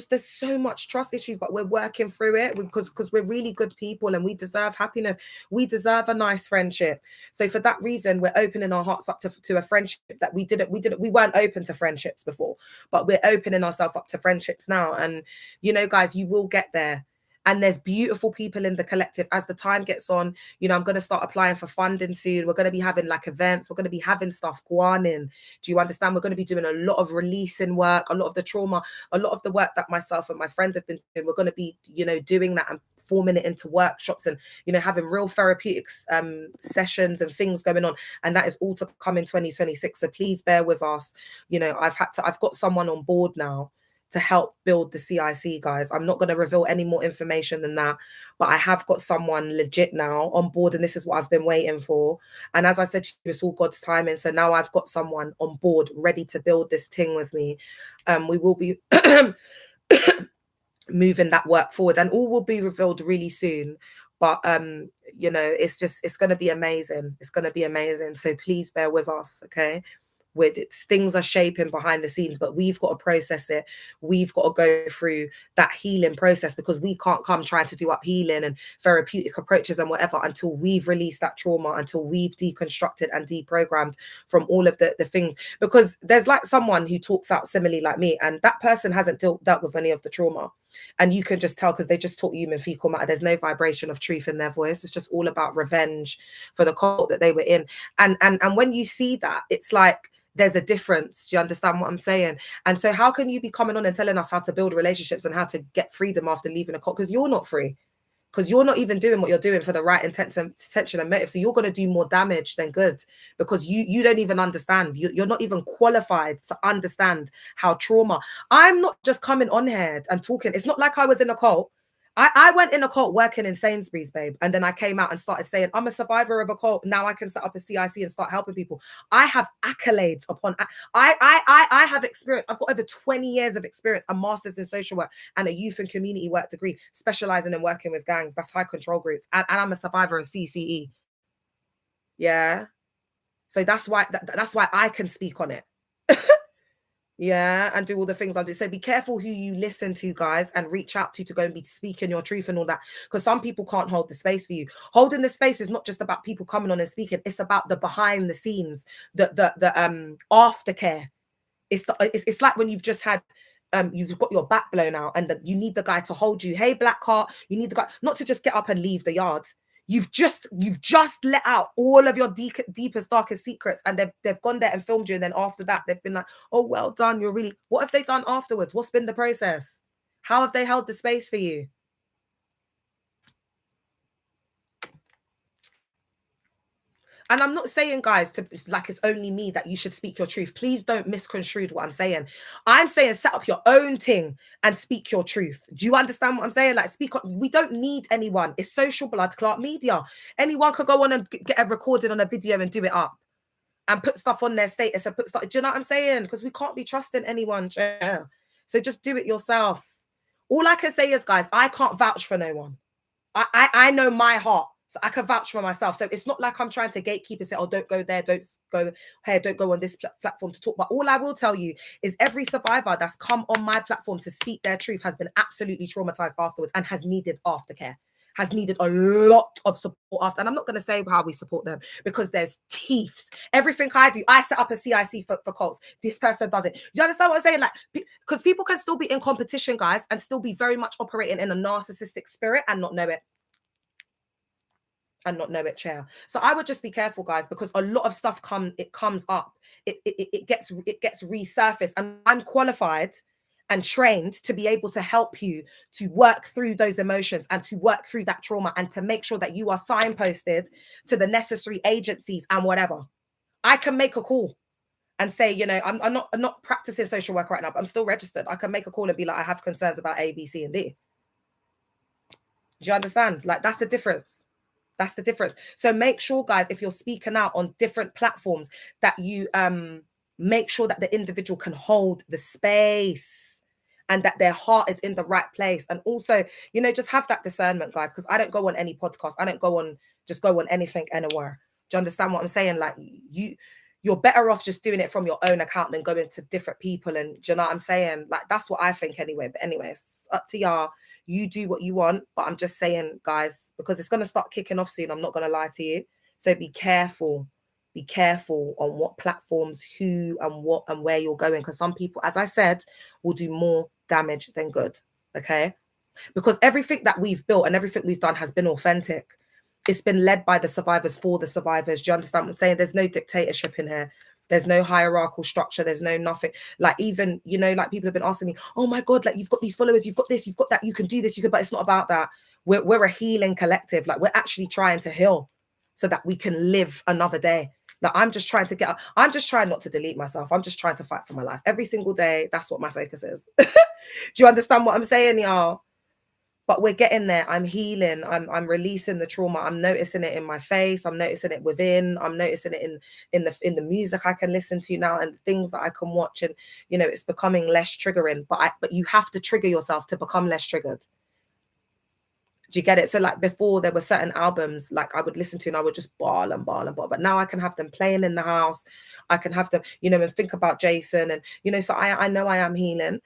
there's so much trust issues, but we're working through it because we're really good people and we deserve happiness. We deserve a nice friendship. So for that reason, we're opening our hearts up to a friendship that we weren't open to friendships before, but we're opening ourselves up to friendships now. And, you know, guys, you will get there. And there's beautiful people in the collective. As the time gets on, you know, I'm going to start applying for funding soon. We're going to be having like events. We're going to be having stuff going in. Do you understand? We're going to be doing a lot of releasing work, a lot of the trauma, a lot of the work that myself and my friends have been doing. We're going to be, you know, doing that and forming it into workshops and, you know, having real therapeutics sessions and things going on. And that is all to come in 2026. So please bear with us. You know, I've got someone on board now to help build the CIC, guys. I'm not going to reveal any more information than that, but I have got someone legit now on board, and this is what I've been waiting for. And as I said to you, it's all God's timing. So now I've got someone on board ready to build this thing with me. We will be moving that work forward, and all will be revealed really soon. But you know, it's going to be amazing. It's going to be amazing. So please bear with us, okay? With it, things are shaping behind the scenes, but we've got to process it. We've got to go through that healing process, because we can't come trying to do up healing and therapeutic approaches and whatever until we've released that trauma, until we've deconstructed and deprogrammed from all of the things. Because there's like someone who talks out similarly like me, and that person hasn't dealt with any of the trauma. And you can just tell, because they just talk human fecal matter. There's no vibration of truth in their voice. It's just all about revenge for the cult that they were in. And when you see that, it's like, there's a difference. Do you understand what I'm saying? And so how can you be coming on and telling us how to build relationships and how to get freedom after leaving a cult? Because you're not free. Because you're not even doing what you're doing for the right intention and motive. So you're going to do more damage than good, because you don't even understand. You're not even qualified to understand how trauma. I'm not just coming on here and talking. It's not like I was in a cult. I went in a cult working in Sainsbury's, babe. And then I came out and started saying, I'm a survivor of a cult. Now I can set up a CIC and start helping people. I have accolades upon, I have experience. I've got over 20 years of experience, a master's in social work and a youth and community work degree, specializing in working with gangs. That's high control groups. And I'm a survivor of CCE. Yeah. So that's why I can speak on it. Yeah, and do all the things I do. So be careful who you listen to, guys, and reach out to go and be speaking your truth and all that, because some people can't hold the space for you. Holding the space is not just about people coming on and speaking. It's about the behind the scenes, the aftercare. It's like when you've just had you've got your back blown out and you need the guy to hold you. Hey, Black Heart, you need the guy not to just get up and leave the yard. You've just let out all of your deepest, darkest secrets, and they've gone there and filmed you, and then after that they've been like, oh, well done, you're really, what have they done afterwards? What's been the process? How have they held the space for you? And I'm not saying, guys, to like it's only me that you should speak your truth. Please don't misconstrue what I'm saying. I'm saying set up your own thing and speak your truth. Do you understand what I'm saying? Like, we don't need anyone. It's social blood clot media. Anyone could go on and get a recording on a video and do it up and put stuff on their status and put stuff. Do you know what I'm saying? Because we can't be trusting anyone. Yeah. So just do it yourself. All I can say is, guys, I can't vouch for no one. I know my heart. So I can vouch for myself. So it's not like I'm trying to gatekeep and say, oh, don't go there, don't go here, don't go on this platform to talk. But all I will tell you is every survivor that's come on my platform to speak their truth has been absolutely traumatized afterwards and has needed aftercare, has needed a lot of support after. And I'm not going to say how we support them because there's teeths. Everything I do, I set up a CIC for cults. This person does it. You understand what I'm saying? Like, because people can still be in competition, guys, and still be very much operating in a narcissistic spirit and not know it. And not know it, chair. So I would just be careful, guys, because a lot of stuff comes up. It gets resurfaced, and I'm qualified and trained to be able to help you to work through those emotions and to work through that trauma and to make sure that you are signposted to the necessary agencies and whatever. I can make a call and say, you know, I'm not practicing social work right now, but I'm still registered. I can make a call and be like, I have concerns about A, B, C, and D. Do you understand? Like, that's the difference. That's the difference. So make sure, guys, if you're speaking out on different platforms, that you make sure that the individual can hold the space and that their heart is in the right place. And also, you know, just have that discernment, guys, because I don't go on any podcast. I don't go on anything anywhere. Do you understand what I'm saying? Like, you're better off just doing it from your own account than going to different people. And do you know what I'm saying? Like, that's what I think anyway. But anyway, it's up to y'all. You do what you want, but I'm just saying, guys, because it's going to start kicking off soon. I'm not going to lie to you. So be careful. Be careful on what platforms, who and what and where you're going. Because some people, as I said, will do more damage than good. Okay? Because everything that we've built and everything we've done has been authentic. It's been led by the survivors for the survivors. Do you understand what I'm saying? There's no dictatorship in here. There's no hierarchical structure. There's no nothing. Like, even, you know, like people have been asking me, oh my God, like, you've got these followers, you've got this, you've got that, you can do this, you can, but it's not about that. We're a healing collective. Like, we're actually trying to heal so that we can live another day. Like, I'm just trying not to delete myself. I'm just trying to fight for my life every single day. That's what my focus is. Do you understand what I'm saying, y'all? But we're getting there. I'm healing. I'm releasing the trauma. I'm noticing it in my face. I'm noticing it within. I'm noticing it in the music I can listen to now and the things that I can watch. And, you know, it's becoming less triggering. But you have to trigger yourself to become less triggered. Do you get it? So, like, before, there were certain albums like I would listen to and I would just bawl and bawl and bawl. But now I can have them playing in the house. I can have them, you know, and think about Jason. And, you know, so I know I am healing.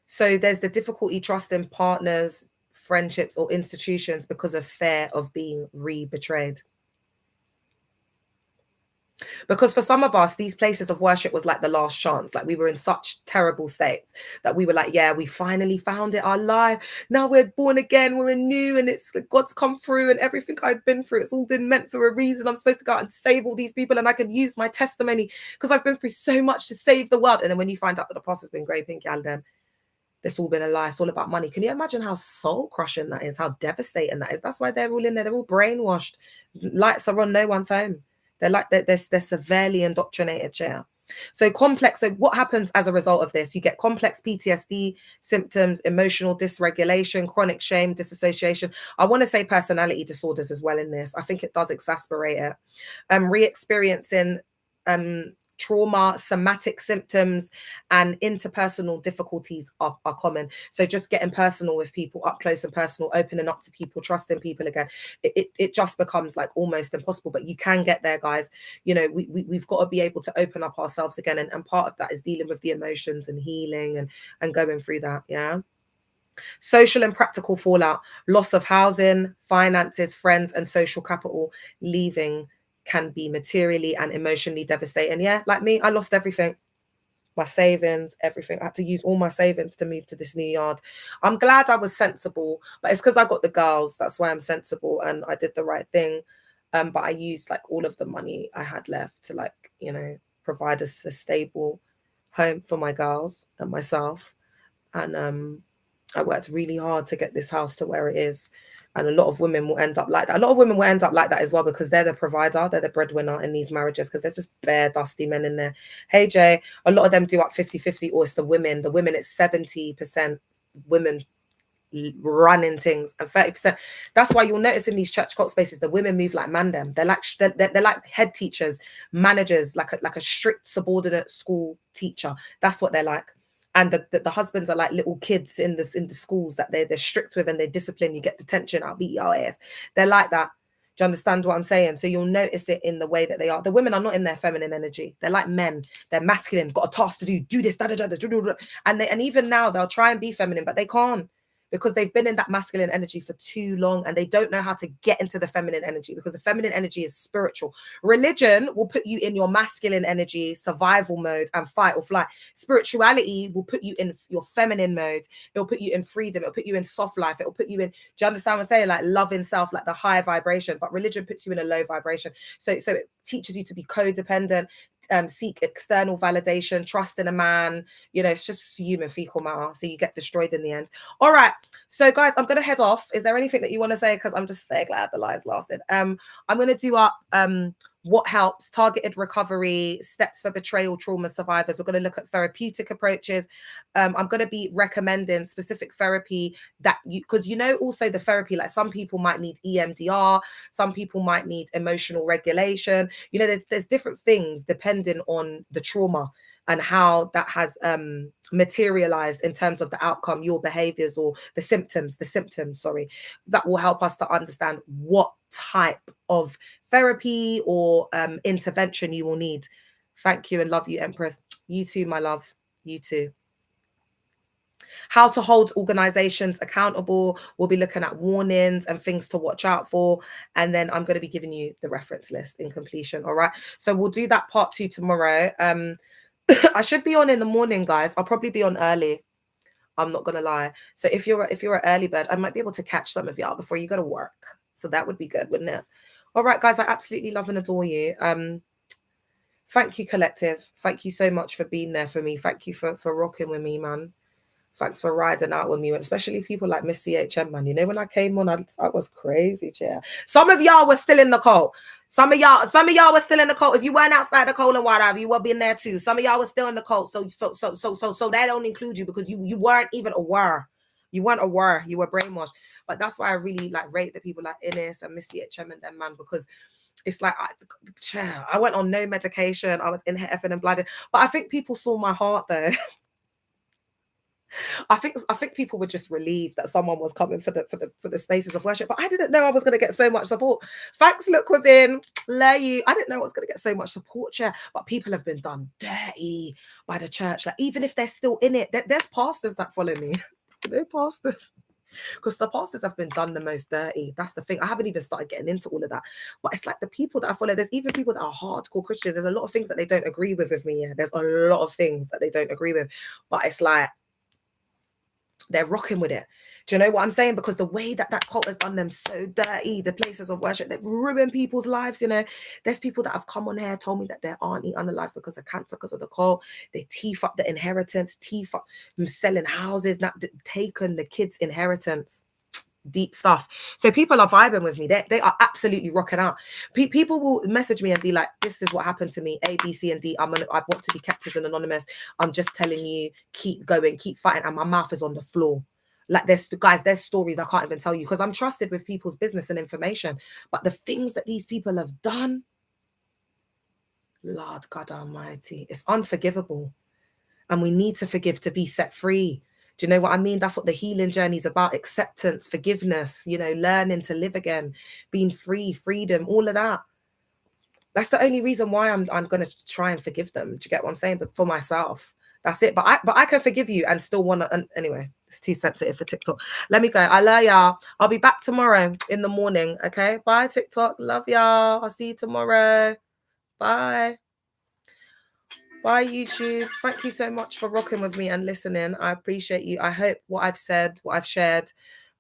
So there's the difficulty trusting partners, friendships, or institutions because of fear of being betrayed. Because for some of us, these places of worship was like the last chance. Like, we were in such terrible states that we were like, yeah, we finally found it, our life. Now we're born again, we're new, and it's God's come through, and everything I've been through, it's all been meant for a reason. I'm supposed to go out and save all these people, and I can use my testimony because I've been through so much to save the world. And then when you find out that the pastor's been raping them, it's all been a lie. It's all about money. Can you imagine how soul crushing that is? How devastating that is? That's why they're all in there. They're all brainwashed. Lights are on, no one's home. They're like, they're severely indoctrinated, chair. So complex. So what happens as a result of this? You get complex PTSD symptoms, emotional dysregulation, chronic shame, dissociation. I want to say personality disorders as well in this. I think it does exacerbate it. Re-experiencing trauma, somatic symptoms, and interpersonal difficulties are common. So just getting personal with people, up close and personal, opening up to people, trusting people again, it just becomes like almost impossible. But you can get there, guys. You know, we've got to be able to open up ourselves again, and part of that is dealing with the emotions and healing and going through that. Yeah. Social and practical fallout: loss of housing, finances, friends, and social capital. Leaving can be materially and emotionally devastating. Yeah, like me, I lost everything. my savings, everything. I had to use all my savings to move to this new yard. I'm glad I was sensible, but it's because I got the girls. That's why I'm sensible and I did the right thing. But I used like all of the money I had left to, like, you know, provide a stable home for my girls and myself. And I worked really hard to get this house to where it is. And a lot of women will end up like that. A lot of women will end up like that as well, because they're the provider, they're the breadwinner in these marriages, because there's just bare dusty men in there. Hey, Jay, a lot of them do up 50-50, or it's the women. The women, it's 70% women running things and 30%. That's why you'll notice in these church cult spaces, the women move like man them. They're like head teachers, managers, like a strict subordinate school teacher. That's what they're like. And the husbands are like little kids in the schools that they're strict with, and they discipline. You get detention, I'll beat your ass. They're like that. Do you understand what I'm saying? So you'll notice it in the way that they are. The women are not in their feminine energy. They're like men. They're masculine, got a task to do this, and even now they'll try and be feminine, but they can't, because they've been in that masculine energy for too long, and they don't know how to get into the feminine energy, because the feminine energy is spiritual. Religion will put you in your masculine energy, survival mode and fight or flight. Spirituality will put you in your feminine mode. It'll put you in freedom. It'll put you in soft life. It'll put you in, do you understand what I'm saying? Like love in self, like the higher vibration. But religion puts you in a low vibration. So it teaches you to be codependent, seek external validation, trust in a man. You know, it's just human fecal matter. So you get destroyed in the end. All right. So guys, I'm going to head off. Is there anything that you want to say? Because I'm just so glad the lives lasted. I'm going to do up what helps, targeted recovery, steps for betrayal trauma survivors. We're going to look at therapeutic approaches. I'm going to be recommending specific therapy that you, because you know, also the therapy, like some people might need EMDR, some people might need emotional regulation. You know, there's different things depending on the trauma and how that has materialized in terms of the outcome, your behaviors, or the symptoms, sorry, that will help us to understand what type of therapy or intervention you will need. Thank you and love you, Empress. You too, my love. You too. How to hold organizations accountable. We'll be looking at warnings and things to watch out for. And then I'm going to be giving you the reference list in completion. All right. So we'll do that part 2 tomorrow. I should be on in the morning, guys. I'll probably be on early. I'm not gonna lie. So if you're an early bird, I might be able to catch some of y'all before you go to work. So that would be good, wouldn't it? All right, guys. I absolutely love and adore you. Thank you, collective. Thank you so much for being there for me. Thank you for rocking with me, man. Thanks for riding out with me, especially people like Miss CHM, man. You know, when I came on, I was crazy, chair. Some of y'all were still in the cult. Some of y'all were still in the cult. If you weren't outside the cult and whatever, you were being there too. Some of y'all were still in the cult. So that don't include you, because you weren't even aware. You weren't aware. You were brainwashed. But that's why I really like rate the people like Ines and Miss CHM and them, man, because it's like I went on no medication. I was in heaven and blooded. But I think people saw my heart though. I think people were just relieved that someone was coming for the spaces of worship, but I didn't know I was going to get so much support. Thanks, look within, lay you. I didn't know I was going to get so much support, yeah. But people have been done dirty by the church. Like even if they're still in it, there's pastors that follow me. You know, pastors. Because the pastors have been done the most dirty. That's the thing. I haven't even started getting into all of that. But it's like the people that I follow, there's even people that are hardcore Christians. There's a lot of things that they don't agree with me. Yeah, there's a lot of things that they don't agree with. But it's like, they're rocking with it. Do you know what I'm saying? Because the way that cult has done them so dirty, the places of worship, they've ruined people's lives. You know, there's people that have come on here, told me that their auntie unalive because of cancer, because of the cult. They teeth up the inheritance, teeth up selling houses, not taken the kids' inheritance. Deep stuff. So people are vibing with me. They are absolutely rocking out. People will message me and be like, this is what happened to me, A, B, C, and D. I want to be kept as an anonymous. I'm just telling you, keep going, keep fighting. And my mouth is on the floor. Like there's stories I can't even tell you, because I'm trusted with people's business and information. But the things that these people have done, Lord God Almighty, it's unforgivable. And we need to forgive to be set free. Do you know what I mean? That's what the healing journey is about. Acceptance, forgiveness, you know, learning to live again, being free, freedom, all of that. That's the only reason why I'm going to try and forgive them. Do you get what I'm saying? But for myself, that's it. But I can forgive you and still want to. And anyway, it's too sensitive for TikTok. Let me go. I love y'all. I'll be back tomorrow in the morning. Okay. Bye, TikTok. Love y'all. I'll see you tomorrow. Bye. Bye, YouTube. Thank you so much for rocking with me and listening. I appreciate you. I hope what I've said, what I've shared,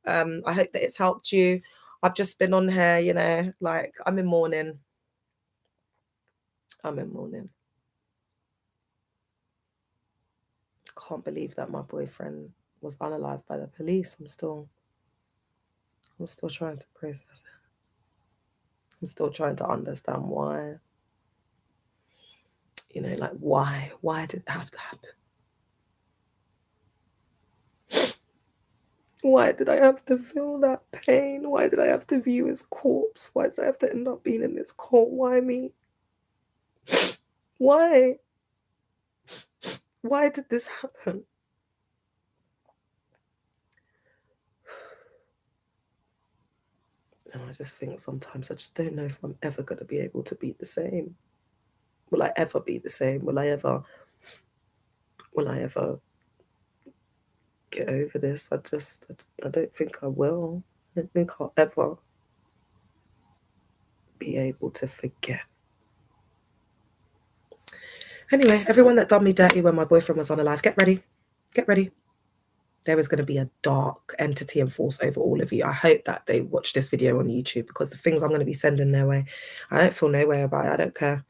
I hope that it's helped you. I've just been on here, you know, like I'm in mourning. I'm in mourning. Can't believe that my boyfriend was unalived by the police. I'm still trying to process it. I'm still trying to understand why. You know, like why? Why did it have to happen? Why did I have to feel that pain? Why did I have to view his corpse? Why did I have to end up being in this cult? Why me? Why? Why did this happen? And I just think sometimes I just don't know if I'm ever going to be able to be the same. Will I ever be the same? Will I ever get over this? I don't think I will. I don't think I'll ever be able to forget. Anyway, everyone that done me dirty when my boyfriend was unalive, get ready. Get ready. There is going to be a dark entity and force over all of you. I hope that they watch this video on YouTube, because the things I'm going to be sending their way, I don't feel no way about it. I don't care.